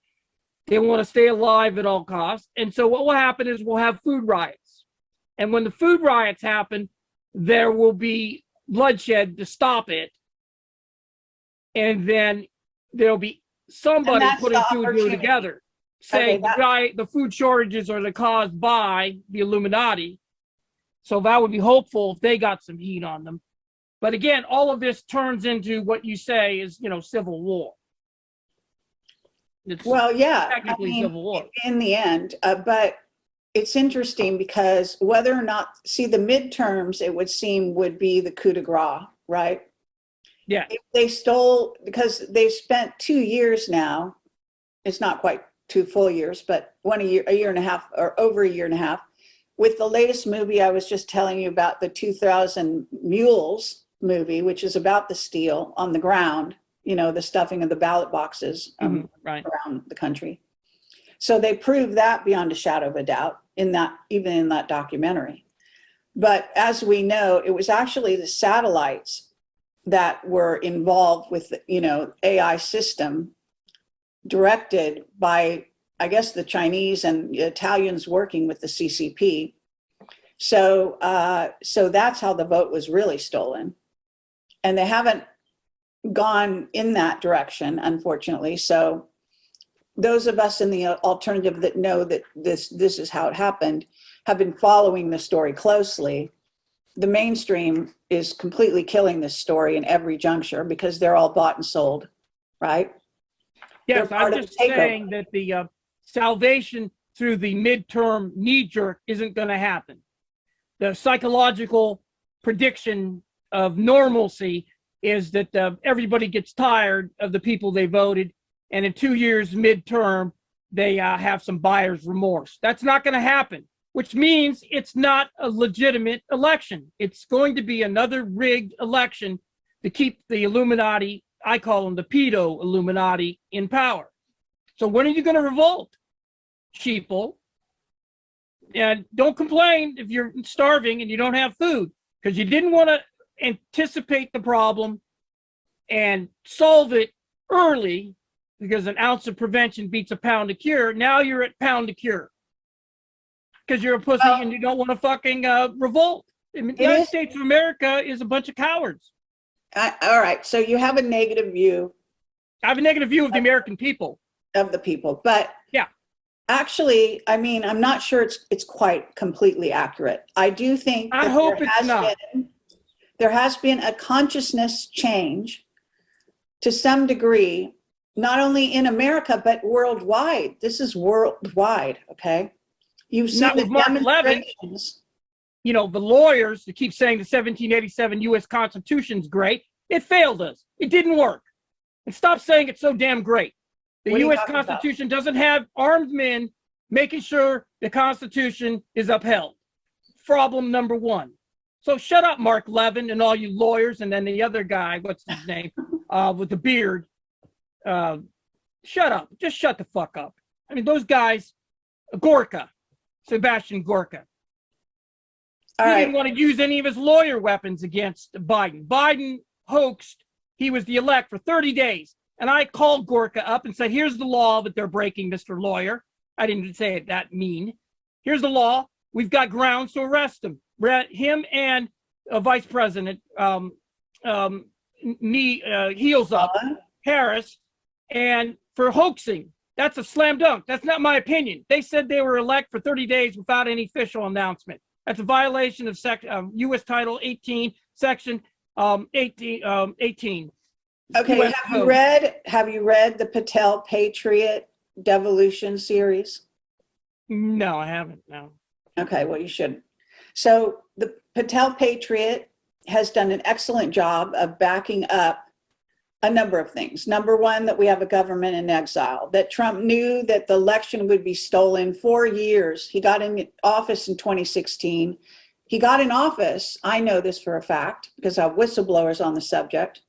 They want to stay alive at all costs. And so what will happen is we'll have food riots. And when the food riots happen, there will be bloodshed to stop it. and then there'll be somebody that's putting the two and two opportunity. together, saying the food shortages are caused by the Illuminati. So that would be hopeful if they got some heat on them. But again, all of this turns into what you say is, civil war. It's Well, yeah, technically civil war. in the end, but it's interesting because whether or not, see, the midterms, it would seem, would be the coup de grace, right? Yeah. If they stole, because they've spent 2 years now, it's not quite 2 full years, but a year and a half, or over a year and a half, with the latest movie I was just telling you about, the 2000 Mules movie, which is about the steal on the ground, the stuffing of the ballot boxes right. around the country. So they proved that beyond a shadow of a doubt even in that documentary. But as we know, it was actually the satellites that were involved with, AI system directed by, I guess, the Chinese and the Italians working with the CCP. So that's how the vote was really stolen. And they haven't gone in that direction, unfortunately. So those of us in the alternative that know that this is how it happened have been following the story closely. The mainstream is completely killing this story in every juncture because they're all bought and sold, right? Yes, I'm just saying that the salvation through the midterm knee-jerk isn't going to happen. The psychological prediction of normalcy is that everybody gets tired of the people they voted, and in 2 years midterm, they have some buyer's remorse. That's not going to happen, which means it's not a legitimate election. It's going to be another rigged election to keep the Illuminati, I call them the pedo Illuminati, in power. So when are you going to revolt, sheeple? And don't complain if you're starving and you don't have food, because you didn't want to anticipate the problem and solve it early, because an ounce of prevention beats a pound of cure. Now you're at pound of cure because you're a pussy and you don't want to fucking revolt. The United States of America is a bunch of cowards. All right, so you have a negative view. I have a negative view of the American people. Of the people, but yeah, actually, I mean, I'm not sure it's quite completely accurate. I do think I hope it's not. There has been a consciousness change to some degree, not only in America, but worldwide. This is worldwide, okay? You've seen the demonstrations. The lawyers that keep saying the 1787 U.S. Constitution's great, it failed us. It didn't work. And stop saying it's so damn great. The U.S. Constitution doesn't have armed men making sure the Constitution is upheld. Problem number one. So shut up, Mark Levin, and all you lawyers, and then the other guy, what's his name, with the beard. Shut up. Just shut the fuck up. I mean, those guys, Sebastian Gorka. He didn't want to use any of his lawyer weapons against Biden. Biden hoaxed he was the elect for 30 days. And I called Gorka up and said, here's the law that they're breaking, Mr. Lawyer. I didn't say it that mean. Here's the law. We've got grounds to arrest him. Him and Vice President heels up, Harris, and for hoaxing. That's a slam dunk. That's not my opinion. They said they were elect for 30 days without any official announcement. That's a violation of U.S. Title 18, Section 18. Okay, have you read the Patel Patriot Devolution series? No, I haven't, no. Okay, well, you should. So the Patel Patriot has done an excellent job of backing up a number of things. Number one, that we have a government in exile, that Trump knew that the election would be stolen 4 years. He got in office in 2016. He got in office, I know this for a fact, because I have whistleblowers on the subject,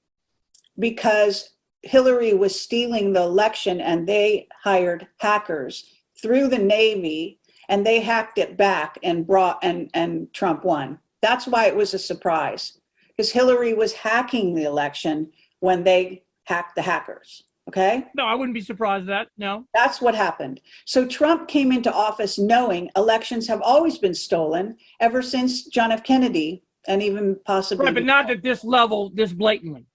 because Hillary was stealing the election and they hired hackers through the Navy and they hacked it back and and Trump won. That's why it was a surprise, because Hillary was hacking the election when they hacked the hackers, okay? No, I wouldn't be surprised at that, no. That's what happened. So Trump came into office knowing elections have always been stolen ever since John F. Kennedy and even possibly— Right, but not at this level, this blatantly.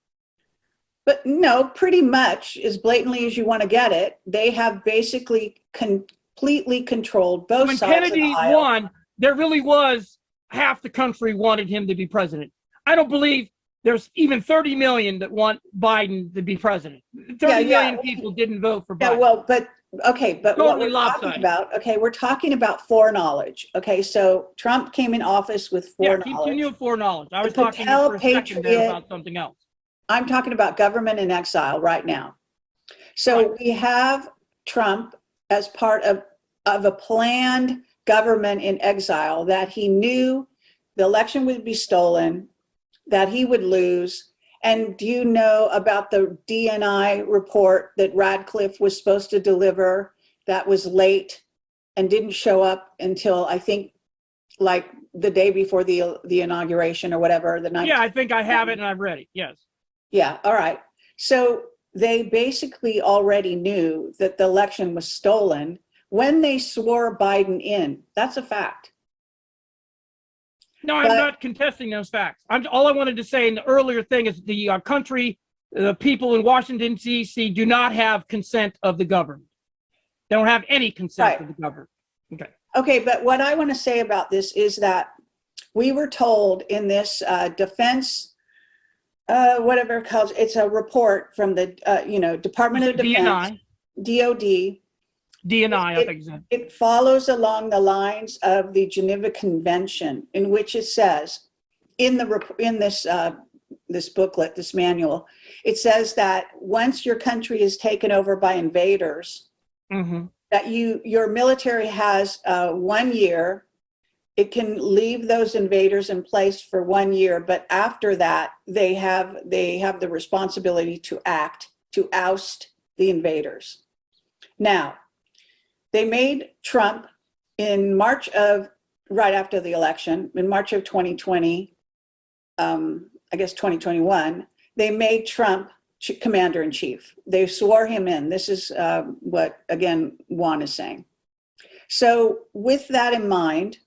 But no, pretty much as blatantly as you want to get it, they have basically completely controlled both When sides of the Kennedy aisle. won, there really was half the country wanted him to be president. I don't believe there's even 30 million that want Biden to be president. 30 million people didn't vote for Biden. Yeah, well, but okay, but Totally what we're talking about, okay, we're talking about foreknowledge. Okay, so Trump came in office with foreknowledge. Continue with foreknowledge. I was The talking Patel for a second there Patriot- about something else. I'm talking about government in exile right now. So we have Trump as part of a planned government in exile that he knew the election would be stolen, that he would lose. And do you know about the DNI report that Radcliffe was supposed to deliver that was late and didn't show up until, I think, like the day before the inauguration or whatever, the night? Yeah, I think I have it and I've read it. Yes. Yeah, all right. So they basically already knew that the election was stolen when they swore Biden in. That's a fact. No, I'm not contesting those facts. All I wanted to say in the earlier thing is the country, the people in Washington, D.C. do not have consent of the government. They don't have any consent of the government. Okay. Okay, but what I want to say about this is that we were told in this defense, whatever it calls, it's a report from the Department of Defense, DOD. DNI, I think so. It follows along the lines of the Geneva Convention, in which it says, in this booklet, this manual, it says that once your country is taken over by invaders, that your military has 1 year. It can leave those invaders in place for 1 year, but after that, they have the responsibility to act, to oust the invaders. Now, they made Trump in March of, right after the election, in March of 2020, I guess 2021, they made Trump commander-in-chief. They swore him in. This is what, again, Juan is saying. So with that in mind,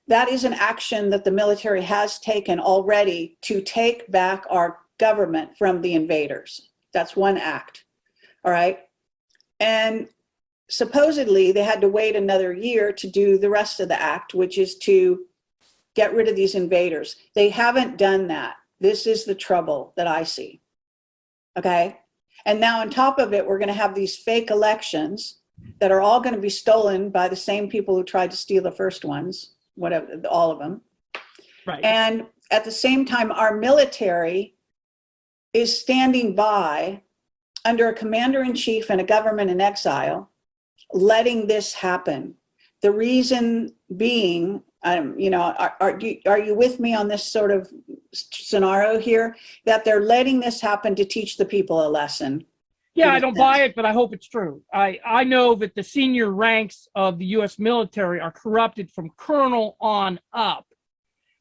that is an action that the military has taken already to take back our government from the invaders. That's one act, all right? And supposedly they had to wait another year to do the rest of the act, which is to get rid of these invaders. They haven't done that. This is the trouble that I see, okay? And now on top of it, we're gonna have these fake elections that are all gonna be stolen by the same people who tried to steal the first ones, whatever, all of them. Right. And at the same time, our military is standing by under a commander-in-chief and a government in exile, letting this happen. The reason being, are you with me on this sort of scenario here, that they're letting this happen to teach the people a lesson? Yeah, I don't buy it, but I hope it's true. I know that the senior ranks of the U.S. military are corrupted from colonel on up.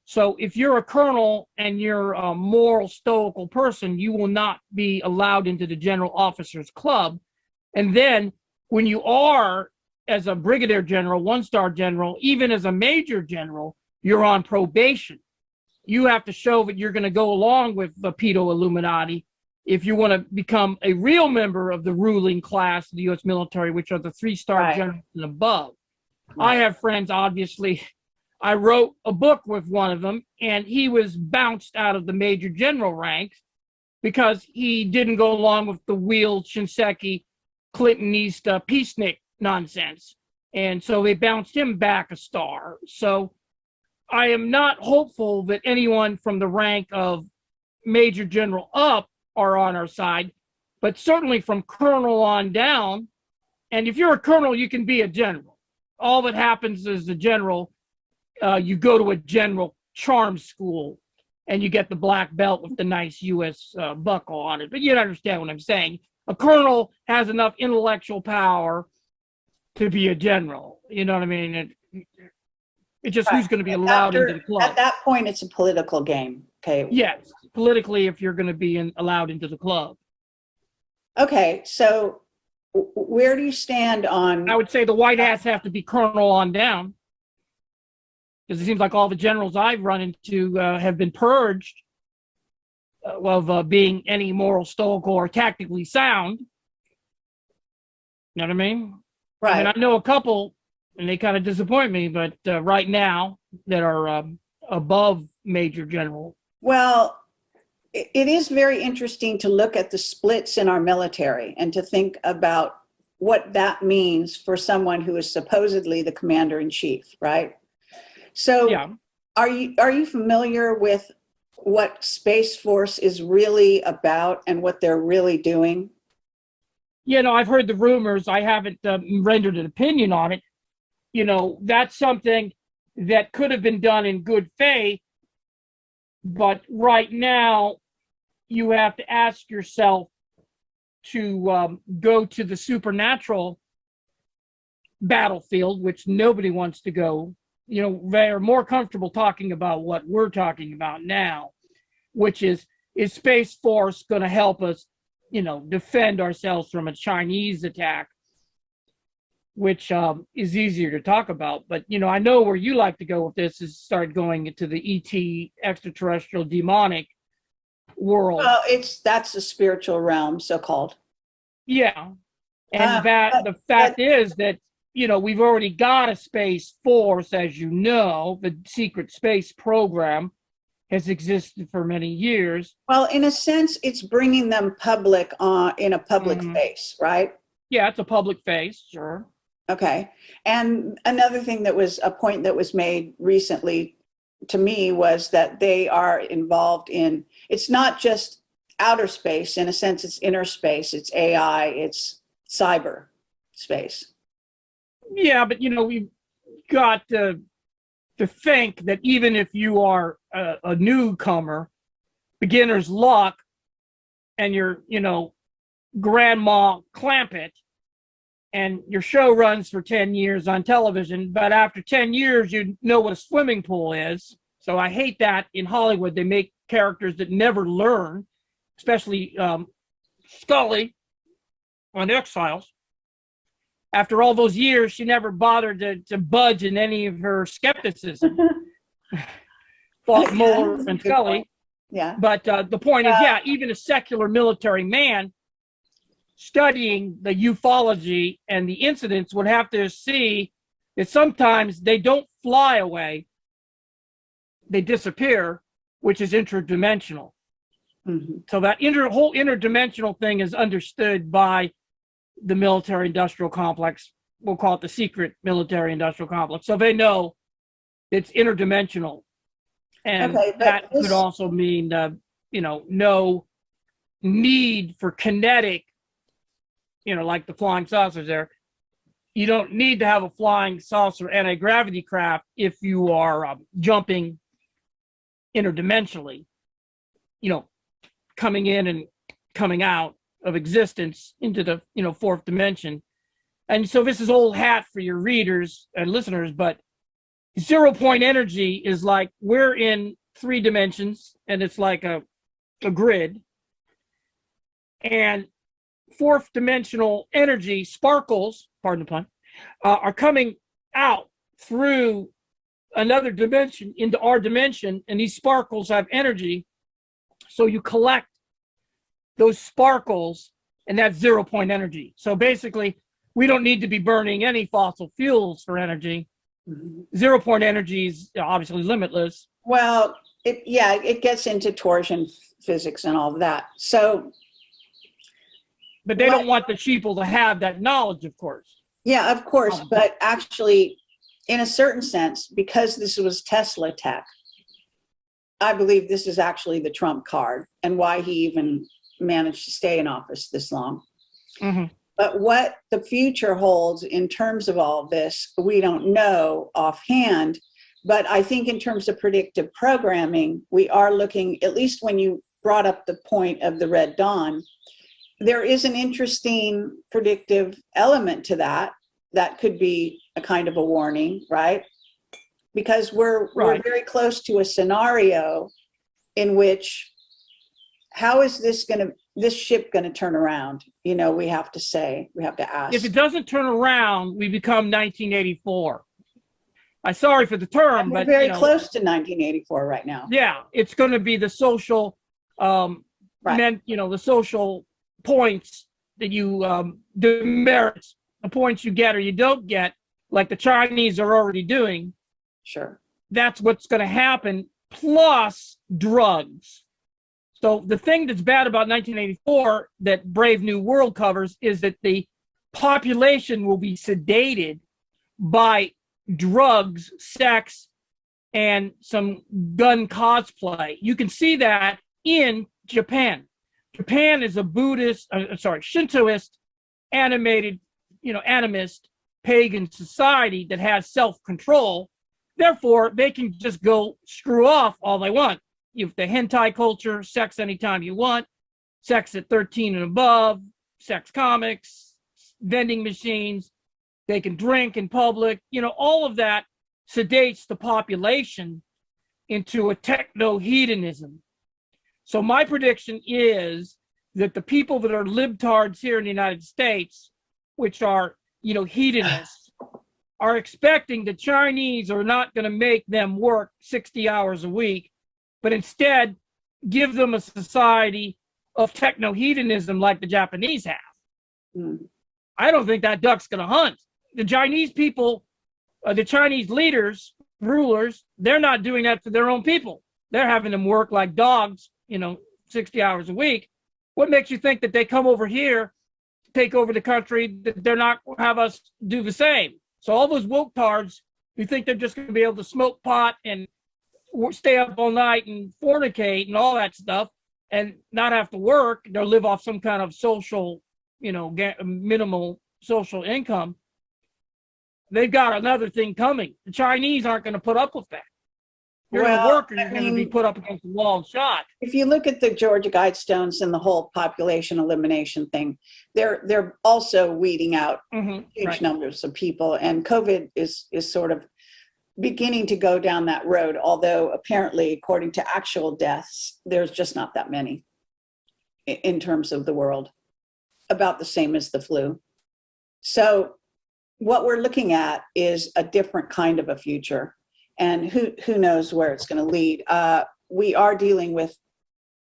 So if you're a colonel and you're a moral, stoical person, you will not be allowed into the general officers club. And then when you are, as a brigadier general, one-star general, even as a major general, you're on probation. You have to show that you're going to go along with the pedo Illuminati if you want to become a real member of the ruling class of the U.S. military, which are the three-star generals and above. I have friends, obviously. I wrote a book with one of them, and he was bounced out of the major general ranks because he didn't go along with the Wheel, Shinseki, Clintonista, peacenik nonsense. And so they bounced him back a star. So I am not hopeful that anyone from the rank of major general up are on our side, but certainly from colonel on down. And if you're a colonel, you can be a general. All that happens is the general, you go to a general charm school and you get the black belt with the nice U.S. Buckle on it. But you understand what I'm saying. A colonel has enough intellectual power to be a general. You know what I mean? It's just who's going to be allowed into the club. At that point, it's a political game. Okay. Yes, politically, if you're going to be allowed into the club. Okay, so where do you stand on? I would say the white hats have to be colonel on down, because it seems like all the generals I've run into have been purged. of being any moral stoical or tactically sound. You know what I mean? Right. I mean, I know a couple, and they kind of disappoint me, but right now that are above Major General. Well, it is very interesting to look at the splits in our military and to think about what that means for someone who is supposedly the commander in chief, right? So Yeah. are you familiar with what Space Force is really about and what they're really doing? You know, I've heard the rumors. I haven't rendered an opinion on it. You know, that's something that could have been done in good faith. But right now, you have to ask yourself to go to the supernatural battlefield, which nobody wants to go. You know, they're more comfortable talking about what we're talking about now, which is Space Force going to help us, you know, defend ourselves from a Chinese attack, which is easier to talk about. But, you know, I know where you like to go with this is start going into the ET, extraterrestrial, demonic world. Well, that's the spiritual realm, so-called. Yeah. And the fact is that, you know, we've already got a Space Force, as you know, the secret space program has existed for many years. Well, in a sense, it's bringing them public in a public face, right? Yeah, it's a public face, sure. Okay. And another thing that was a point that was made recently to me was that they are involved in, it's not just outer space, in a sense, it's inner space, it's AI, it's cyber space. Yeah, but you know, we've got to think that even if you are a newcomer, beginner's luck, and you're, you know, Grandma Clampett, and your show runs for 10 years on television, but after 10 years, you know what a swimming pool is. So I hate that in Hollywood. They make characters that never learn, especially Scully on X-Files. After all those years, she never bothered to budge in any of her skepticism. Fought Mueller and Scully. Yeah. But the point is, yeah, even a secular military man studying the ufology and the incidents would have to see that sometimes they don't fly away, they disappear, which is interdimensional. Mm-hmm. So that whole interdimensional thing is understood by the military industrial complex. We'll call it the secret military industrial complex. So they know it's interdimensional. And that could also mean, you know, no need for kinetic, you know, like the flying saucers there. You don't need to have a flying saucer anti-gravity craft if you are jumping interdimensionally, you know, coming in and coming out of existence into the, you know, fourth dimension. And so this is old hat for your readers and listeners, but 0 point energy is like we're in 3 dimensions and it's like a grid. And fourth dimensional energy sparkles, pardon the pun, are coming out through another dimension into our dimension, and these sparkles have energy. So you collect those sparkles, and that's 0 point energy. So basically, we don't need to be burning any fossil fuels for energy. 0 point energy is obviously limitless. Well, it gets into torsion physics and all of that. So, but they don't want the sheeple to have that knowledge, of course. Yeah, of course. But actually, in a certain sense, because this was Tesla tech, I believe this is actually the Trump card and why he even managed to stay in office this long. Mm-hmm. But what the future holds in terms of all this, we don't know offhand. But I think in terms of predictive programming, we are looking, at least when you brought up the point of the Red Dawn, there is an interesting predictive element to that. That could be a kind of a warning, right? Because we're very close to a scenario in which, how is this ship going to turn around? You know, we have to ask. If it doesn't turn around, we become 1984. I'm sorry for the term, we're but very close to 1984 right now. Yeah, it's going to be the social Right. meant, the social points that you demerit, the points you get or you don't get, like the Chinese are already doing. Sure. That's what's going to happen, plus drugs. So the thing that's bad about 1984 that Brave New World covers is that the population will be sedated by drugs, sex, and some gun cosplay. You can see that in Japan. Japan is a Shintoist, animated, animist, pagan society that has self-control. Therefore, they can just go screw off all they want. You have the hentai culture, sex anytime you want, sex at 13 and above, sex comics, vending machines. They can drink in public. All of that sedates the population into a techno-hedonism. So my prediction is that the people that are libtards here in the United States, which are, hedonists, are expecting the Chinese are not going to make them work 60 hours a week, but instead give them a society of techno-hedonism like the Japanese have. I don't think that duck's going to hunt. The Chinese people, the Chinese leaders, rulers, they're not doing that to their own people. They're having them work like dogs, 60 hours a week. What makes you think that they come over here to take over the country, that they're not have us do the same? So all those woke tards who think they're just going to be able to smoke pot and stay up all night and fornicate and all that stuff and not have to work, they'll live off some kind of social, minimal social income. They've got another thing coming. The Chinese aren't going to put up with that. You're going to work, or you're going to be put up against the wall and shot. If you look at the Georgia Guidestones and the whole population elimination thing, they're also weeding out huge numbers of people, and COVID is sort of beginning to go down that road. Although apparently, according to actual deaths, there's just not that many in terms of the world, about the same as the flu. So what we're looking at is a different kind of a future. And who knows where it's going to lead. We are dealing with,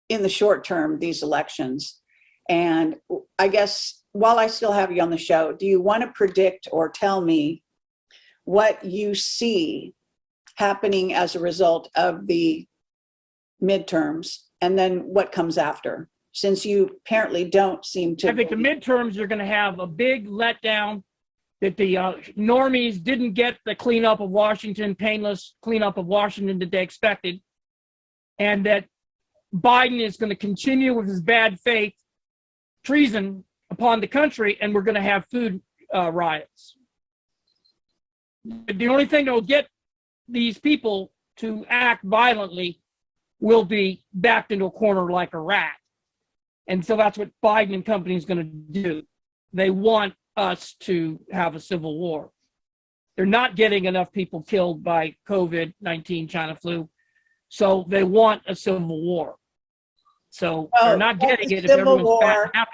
in the short term, these elections. And I guess while I still have you on the show, do you want to predict or tell me what you see happening as a result of the midterms, and then what comes after? Since you apparently don't seem to. I think the midterms are going to have a big letdown, that the normies didn't get the cleanup of Washington, painless cleanup of Washington that they expected, and that Biden is going to continue with his bad faith treason upon the country, and we're going to have food riots. The only thing that will get these people to act violently will be backed into a corner like a rat. And so that's what Biden and company is going to do. They want us to have a civil war. They're not getting enough people killed by COVID-19 China flu, so they want a civil war. So they're not getting it if everyone's fat and happy.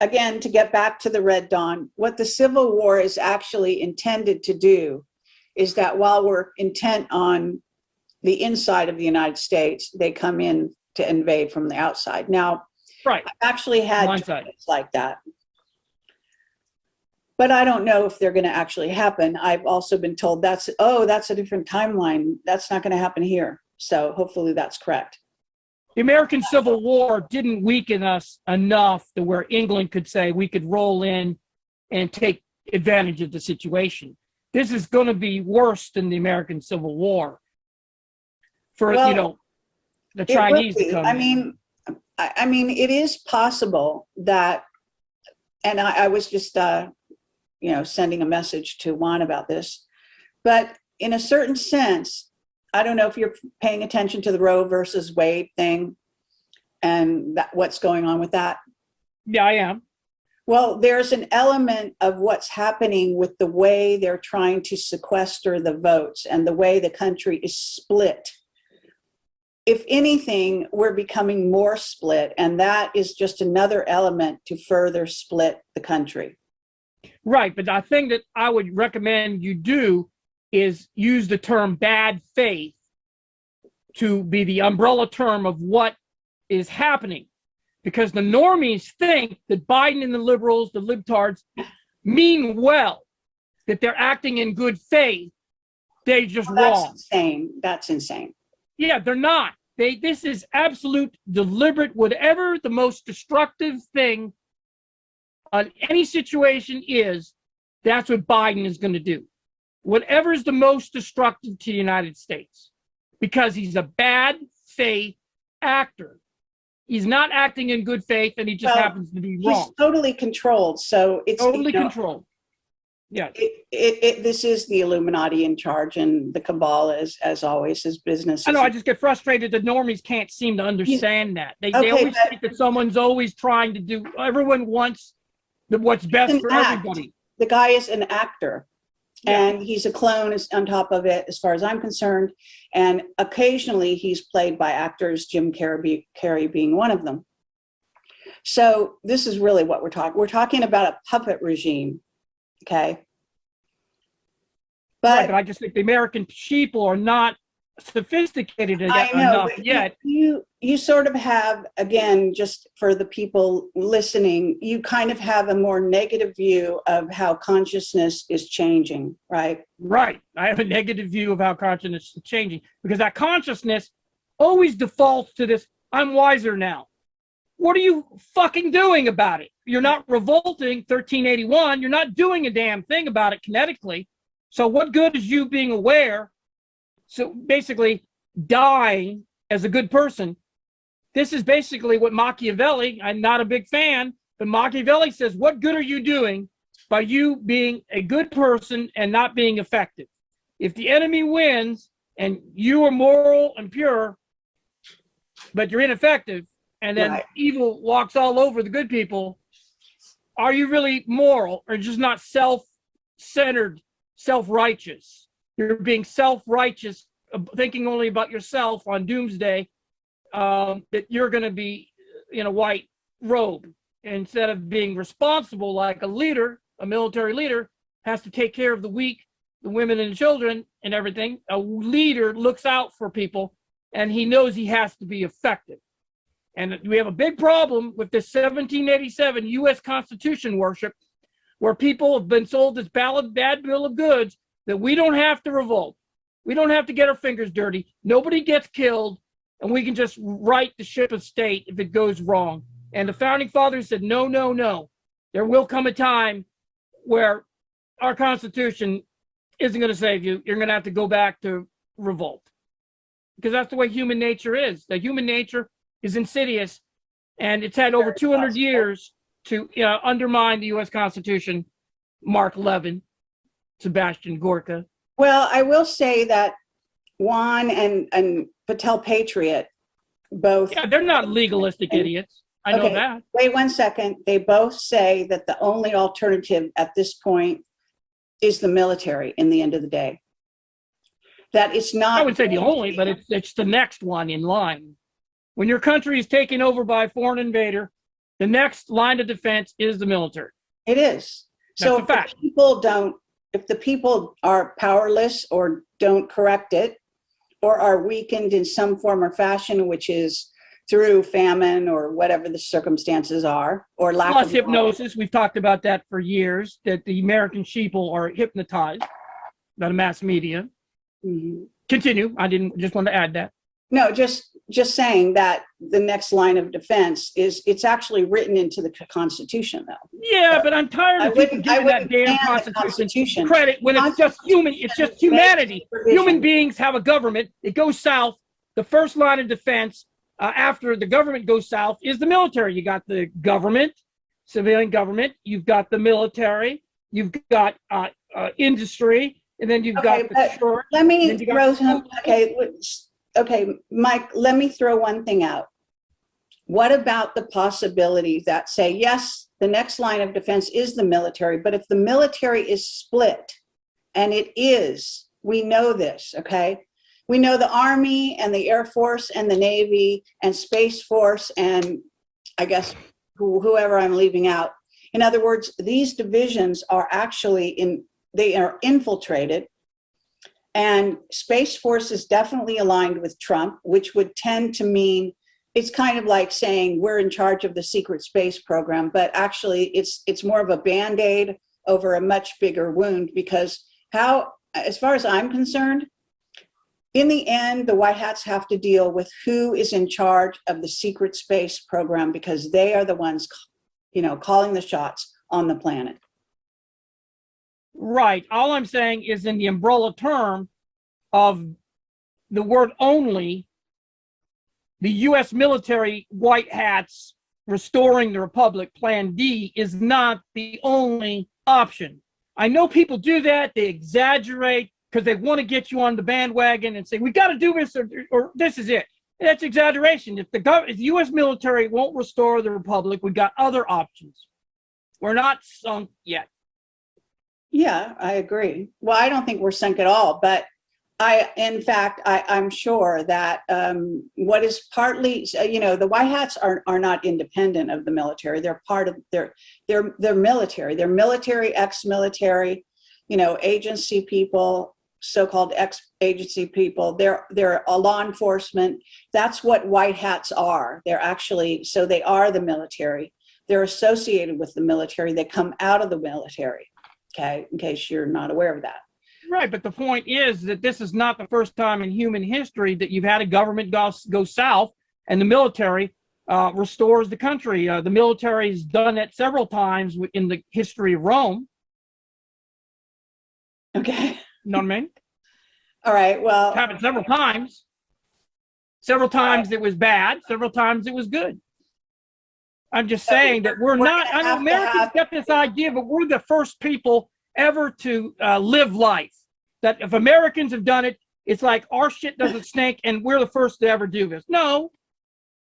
Again, to get back to the Red Dawn, what the Civil War is actually intended to do is that while we're intent on the inside of the United States, they come in to invade from the outside. Now, right. I've actually had dreams like that. But I don't know if they're going to actually happen. I've also been told that's a different timeline. That's not going to happen here. So hopefully that's correct. The American Civil War didn't weaken us enough to where England could say we could roll in and take advantage of the situation. This is going to be worse than the American Civil War for, the Chinese to come in. I mean, it is possible that, and I was just, sending a message to Juan about this, but in a certain sense, I don't know if you're paying attention to the Roe versus Wade thing and what's going on with that. Yeah, I am. Well, there's an element of what's happening with the way they're trying to sequester the votes and the way the country is split. If anything, we're becoming more split, and that is just another element to further split the country. Right, but the thing that I would recommend you do is use the term bad faith to be the umbrella term of what is happening because the normies think that Biden and the liberals, the libtards, mean well, that they're acting in good faith. They're just wrong. Insane. That's insane. Yeah, they're not. This is absolute deliberate, whatever the most destructive thing on any situation is, that's what Biden is going to do. Whatever is the most destructive to the United States, because he's a bad faith actor. He's not acting in good faith, and he just happens to be wrong. He's totally controlled, so it's totally controlled. Yeah. This is the Illuminati in charge, and the cabal, as always, is business. I know. I just get frustrated that normies can't seem to understand that. They always think that someone's always trying to do. Everyone wants what's best for everybody. The guy is an actor. And he's a clone on top of it, as far as I'm concerned. And occasionally he's played by actors, Jim Carrey being one of them. So this is really what we're talking. We're talking about a puppet regime, okay? But I just think the American people are not sophisticated enough yet. You sort of have, again, just for the people listening, you kind of have a more negative view of how consciousness is changing, right? Right. I have a negative view of how consciousness is changing because that consciousness always defaults to this, I'm wiser now. What are you fucking doing about it? You're not revolting 1381. You're not doing a damn thing about it kinetically. So what good is you being aware? So basically, dying as a good person. This is basically what Machiavelli, I'm not a big fan, but Machiavelli says, what good are you doing by you being a good person and not being effective? If the enemy wins and you are moral and pure, but you're ineffective, and then evil walks all over the good people, are you really moral or just not self-centered, self-righteous? You're being self-righteous, thinking only about yourself on doomsday, that you're going to be in a white robe instead of being responsible like a leader, a military leader, has to take care of the weak, the women and the children and everything. A leader looks out for people, and he knows he has to be effective. And we have a big problem with this 1787 U.S. Constitution worship, where people have been sold this bad bill of goods that we don't have to revolt. We don't have to get our fingers dirty. Nobody gets killed, and we can just right the ship of state if it goes wrong. And the founding fathers said, no, no, no. There will come a time where our Constitution isn't going to save you. You're going to have to go back to revolt. Because that's the way human nature is. The human nature is insidious, and it's had over 200 years to undermine the U.S. Constitution. Mark Levin, Sebastian Gorka. Well, I will say that Juan and Patel Patriot both... Yeah, they're not legalistic idiots. I know that. Wait 1 second. They both say that the only alternative at this point is the military in the end of the day. That it's not... I would say the only, but it's the next one in line. When your country is taken over by a foreign invader, the next line of defense is the military. It is. So if the people are powerless or don't correct it, or are weakened in some form or fashion, which is through famine or whatever the circumstances are, or lack of hypnosis. We've talked about that for years, that the American sheeple are hypnotized by the mass media. Mm-hmm. Continue. I just want to add that. No, just saying that the next line of defense it's actually written into the Constitution, though. Yeah, but I'm tired of people giving that damn Constitution credit when it's just human. It's just humanity. Human beings have a government. It goes south. The first line of defense after the government goes south is the military. You got the government, civilian government. You've got the military. You've got industry, and then you've got the church. Let me throw some. Okay, Mike, let me throw one thing out. What about the possibility that say, yes, the next line of defense is the military, but if the military is split, and it is, we know this, okay? We know the Army and the Air Force and the Navy and Space Force and I guess whoever I'm leaving out. In other words, these divisions are actually they are infiltrated. And Space Force is definitely aligned with Trump, which would tend to mean it's kind of like saying we're in charge of the secret space program, but actually it's more of a Band-Aid over a much bigger wound, because as far as I'm concerned, in the end, the White Hats have to deal with who is in charge of the secret space program, because they are the ones, calling the shots on the planet. Right. All I'm saying is, in the umbrella term of the word only, the U.S. military White Hats restoring the Republic, Plan D, is not the only option. I know people do that. They exaggerate because they want to get you on the bandwagon and say, we got to do this, or this is it. That's exaggeration. If the U.S. military won't restore the Republic, we got other options. We're not sunk yet. Yeah, I agree. Well, I don't think we're sunk at all, but I'm sure that what is partly, the White Hats are not independent of the military. They're part of they're military. They're military, ex-military, agency people, so-called ex-agency people. They're a law enforcement. That's what White Hats are. They're actually, so they are the military. They're associated with the military. They come out of the military. Okay, in case you're not aware of that. Right, but the point is that this is not the first time in human history that you've had a government go south and the military restores the country. The military's done it several times in the history of Rome. Okay. You know what I mean? All right, well. It's happened several times. Several times it was bad. Several times it was good. I'm just saying that we're not, I know Americans get this idea, but we're the first people ever to live life. That if Americans have done it, it's like our shit doesn't stink and we're the first to ever do this. No.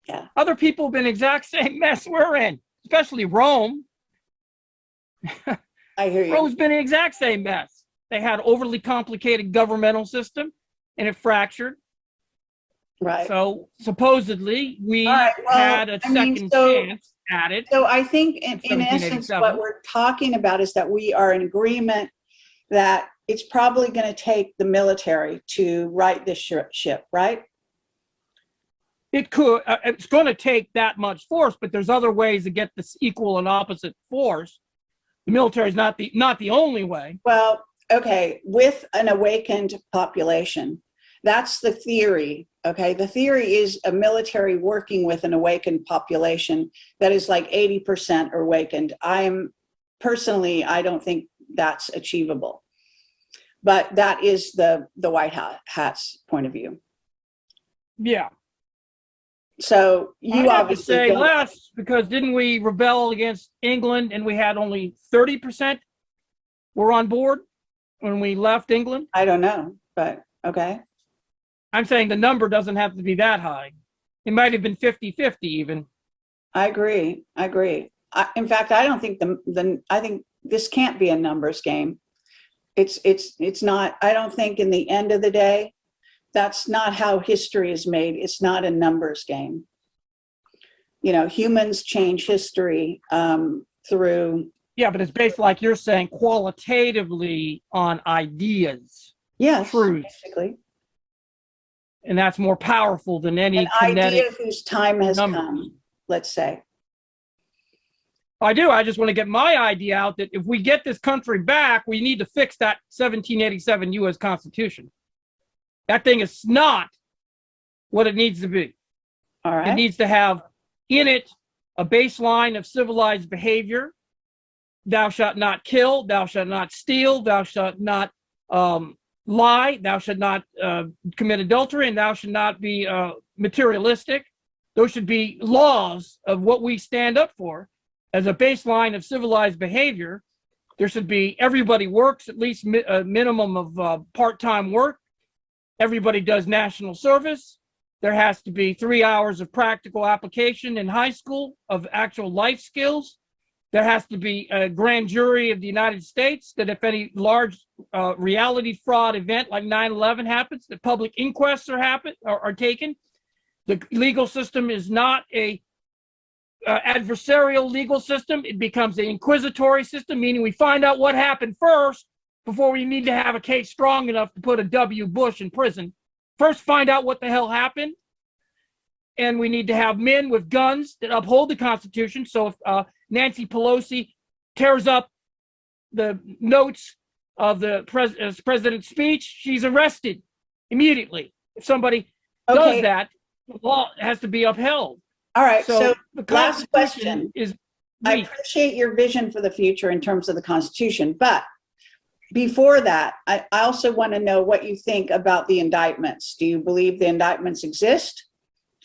Yeah. Other people have been exact same mess we're in, especially Rome. I hear you. Rome's been the exact same mess. They had overly complicated governmental system and it fractured. Right. So supposedly we had a second chance at it. So I think in essence, what we're talking about is that we are in agreement that it's probably going to take the military to right this ship, right? It could. It's going to take that much force, but there's other ways to get this equal and opposite force. The military is not the only way. Well, okay, with an awakened population, that's the theory. Okay, the theory is a military working with an awakened population that is like 80% awakened. I don't think that's achievable, but that is the White Hats point of view. Yeah. So you obviously say less, because didn't we rebel against England and we had only 30% were on board when we left England? I don't know, but okay. I'm saying the number doesn't have to be that high. It might have been 50-50 even. I agree. In fact, I don't think I think this can't be a numbers game. It's not. I don't think in the end of the day, that's not how history is made. It's not a numbers game. Humans change history through. Yeah, but it's based, like you're saying, qualitatively on ideas. Yes, truth. basically. And that's more powerful than any an kinetic idea whose time has numbers. come, let's say. I do. I just want to get my idea out that if we get this country back, we need to fix that 1787 U.S. Constitution. That thing is not what it needs to be. All right. It needs to have in it a baseline of civilized behavior. Thou shalt not kill. Thou shalt not steal. Thou shalt not lie. Thou shalt not commit adultery, and thou shalt not be materialistic. Those should be laws of what we stand up for as a baseline of civilized behavior. There should be everybody works at least a minimum of part-time work. Everybody does national service. There has to be 3 hours of practical application in high school of actual life skills. There has to be a grand jury of the United States that if any large reality fraud event like 9/11 happens, that public inquests are taken. The legal system is not a adversarial legal system. It becomes an inquisitory system, meaning we find out what happened first before we need to have a case strong enough to put a W. Bush in prison. First, find out what the hell happened. and we need to have men with guns that uphold the Constitution. So if Nancy Pelosi tears up the notes of the president's speech, she's arrested immediately. If somebody does that, the law has to be upheld. All right. So the last Constitution question is. I appreciate your vision for the future in terms of the Constitution, but before that, I also want to know what you think about the indictments. Do you believe the indictments exist?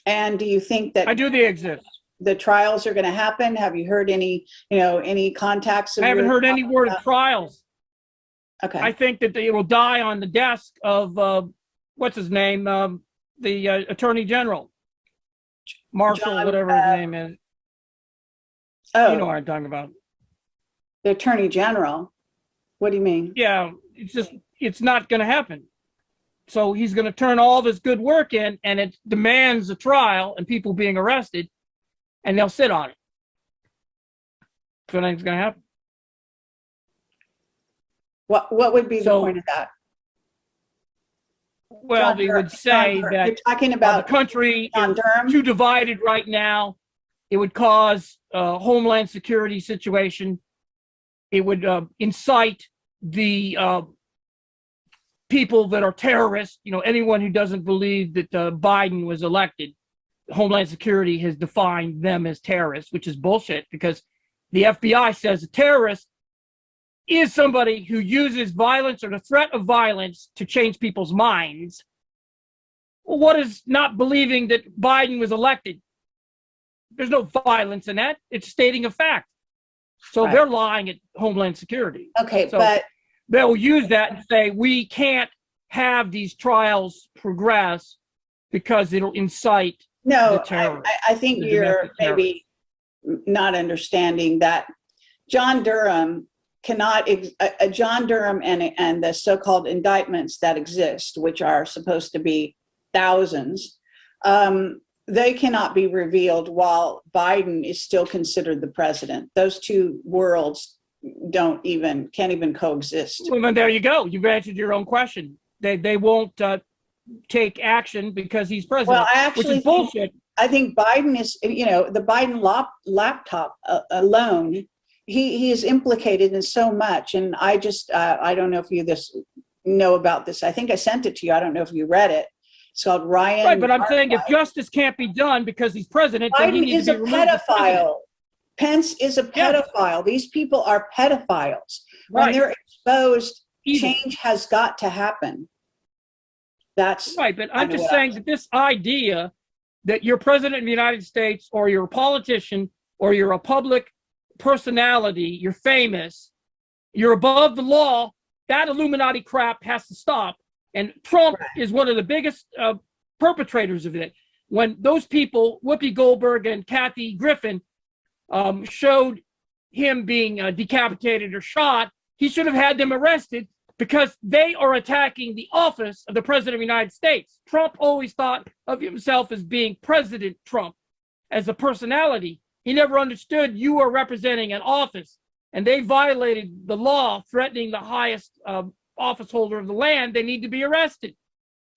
And do you think that I do they exist? The trials are going to happen? Have you heard any, any contacts? I haven't heard any word of trials. Okay. I think that it will die on the desk of what's his name, the Attorney General, Marshall, whatever his name is. Oh, you know what I'm talking about. The Attorney General. What do you mean? Yeah, it's not going to happen. So he's going to turn all of his good work in, and it demands a trial and people being arrested, and they'll sit on it. So nothing's going to happen. What would be the point of that? Well, they would say that you're talking about the country is too divided right now. It would cause a homeland security situation. It would incite the people that are terrorists. Anyone who doesn't believe that Biden was elected, Homeland Security has defined them as terrorists, which is bullshit, because the FBI says a terrorist is somebody who uses violence or the threat of violence to change people's minds. Well, what is not believing that Biden was elected? There's no violence in that. It's stating a fact. So they're lying at Homeland Security. Okay, so but they'll use that and say, we can't have these trials progress because it'll incite the terror. I think you're maybe not understanding that John Durham cannot, John Durham and the so-called indictments that exist, which are supposed to be thousands, they cannot be revealed while Biden is still considered the president. Those two worlds can't even coexist. Well, then there you go. You've answered your own question. They won't take action because he's president. Well, I actually which is bullshit. I think Biden is, the Biden laptop alone, he is implicated in so much. And I don't know if you know about this. I think I sent it to you. I don't know if you read it. It's called Ryan. Right, but I'm saying if justice can't be done because he's president, then he Biden needs is to be a removed as president. pedophile. Pence is a pedophile. These people are pedophiles. When they're exposed, change has got to happen. That's right, but I'm just saying that this idea that you're president of the United States or you're a politician or you're a public personality, you're famous, you're above the law, that Illuminati crap has to stop. And Trump is one of the biggest perpetrators of it. When those people, Whoopi Goldberg and Kathy Griffin, showed him being decapitated or shot, he should have had them arrested because they are attacking the office of the president of the United States. Trump always thought of himself as being President Trump, as a personality. He never understood you are representing an office, and they violated the law, threatening the highest office holder of the land. They need to be arrested.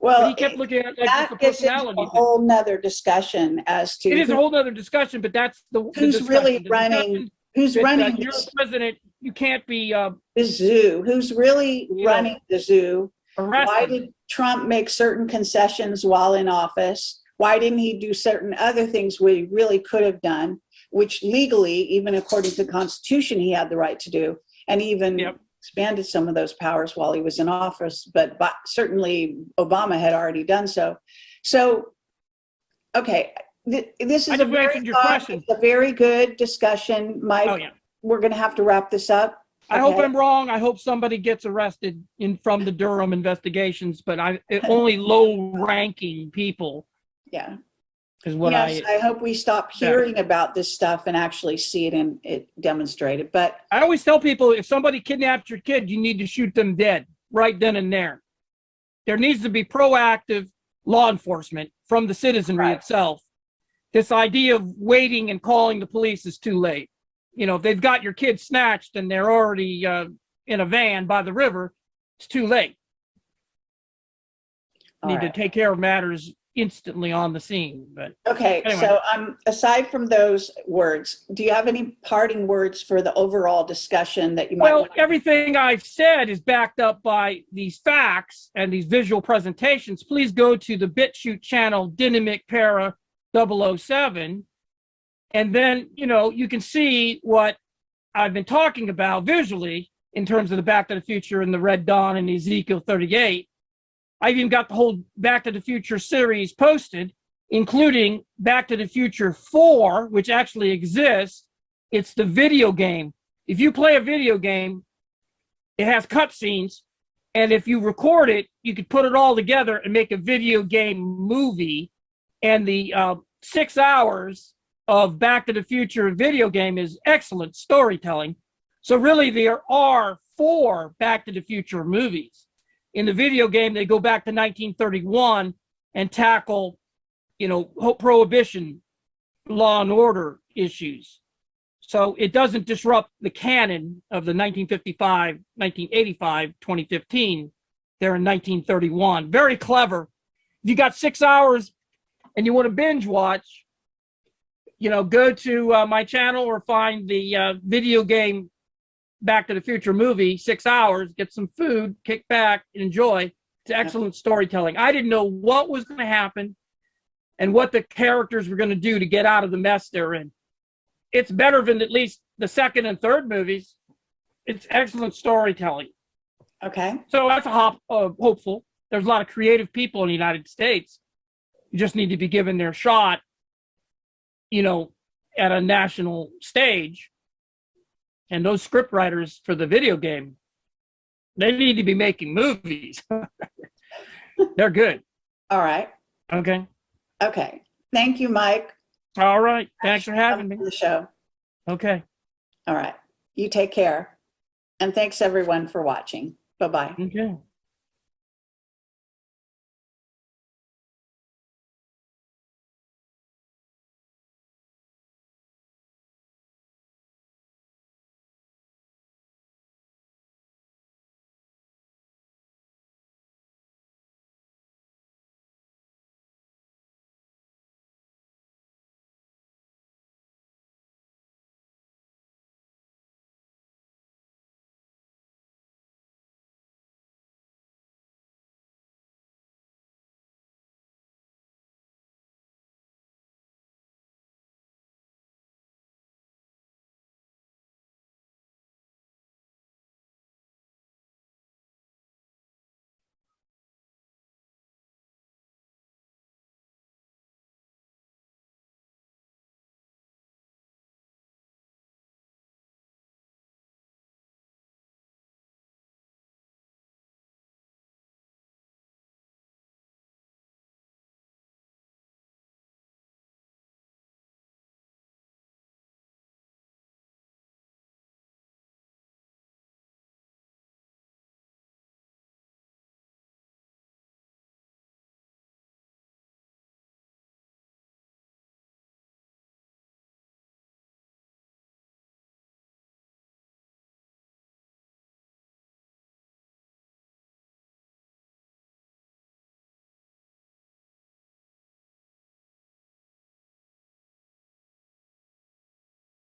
Well, but he kept looking at it like just a personality. A whole nother discussion as to it is a whole nother discussion, but that's who's really running. Who's running? You're president. You can't be the zoo. Who's really running the zoo? Arrested. Why did Trump make certain concessions while in office? Why didn't he do certain other things we really could have done, which legally, even according to the Constitution, he had the right to do, and even expanded some of those powers while he was in office, but certainly Obama had already done so. So, okay, this is a very good discussion, Mike. We're going to have to wrap this up. I hope I'm wrong. I hope somebody gets arrested from the Durham investigations, but only low-ranking people. Yeah. Is what I hope we stop hearing about this stuff and actually see it and it demonstrated. But I always tell people, if somebody kidnaps your kid, you need to shoot them dead right then and there. There needs to be proactive law enforcement from the citizenry itself. This idea of waiting and calling the police is too late. If they've got your kid snatched and they're already in a van by the river, it's too late. Need to take care of matters instantly on the scene. But Okay, anyway. so aside from those words, do you have any parting words for the overall discussion that you might Well, want? everything I've said is backed up by these facts and these visual presentations. Please go to the BitChute channel, Dynamic Para 007, and then, you can see what I've been talking about visually in terms of the Back to the Future and the Red Dawn and Ezekiel 38. I've even got the whole Back to the Future series posted, including Back to the Future 4, which actually exists. It's the video game. If you play a video game, it has cutscenes, and if you record it, you could put it all together and make a video game movie. And the 6 hours of Back to the Future video game is excellent storytelling. So really, there are 4 Back to the Future movies. In the video game, they go back to 1931 and tackle, prohibition, law and order issues. So it doesn't disrupt the canon of the 1955, 1985, 2015. They're in 1931. Very clever. If you got 6 hours and you want to binge watch, go to my channel or find the video game Back to the Future movie, 6 hours, get some food, kick back, and enjoy. It's excellent storytelling. I didn't know what was going to happen and what the characters were going to do to get out of the mess they're in. It's better than at least the second and third movies. It's excellent storytelling. Okay. So that's hopeful. There's a lot of creative people in the United States. You just need to be given their shot, at a national stage. And those script writers for the video game, they need to be making movies. They're good. All right. Okay. Okay. Thank you, Mike. All right. Thanks for having me. The show. Okay. All right. You take care. And thanks everyone for watching. Bye-bye. Okay.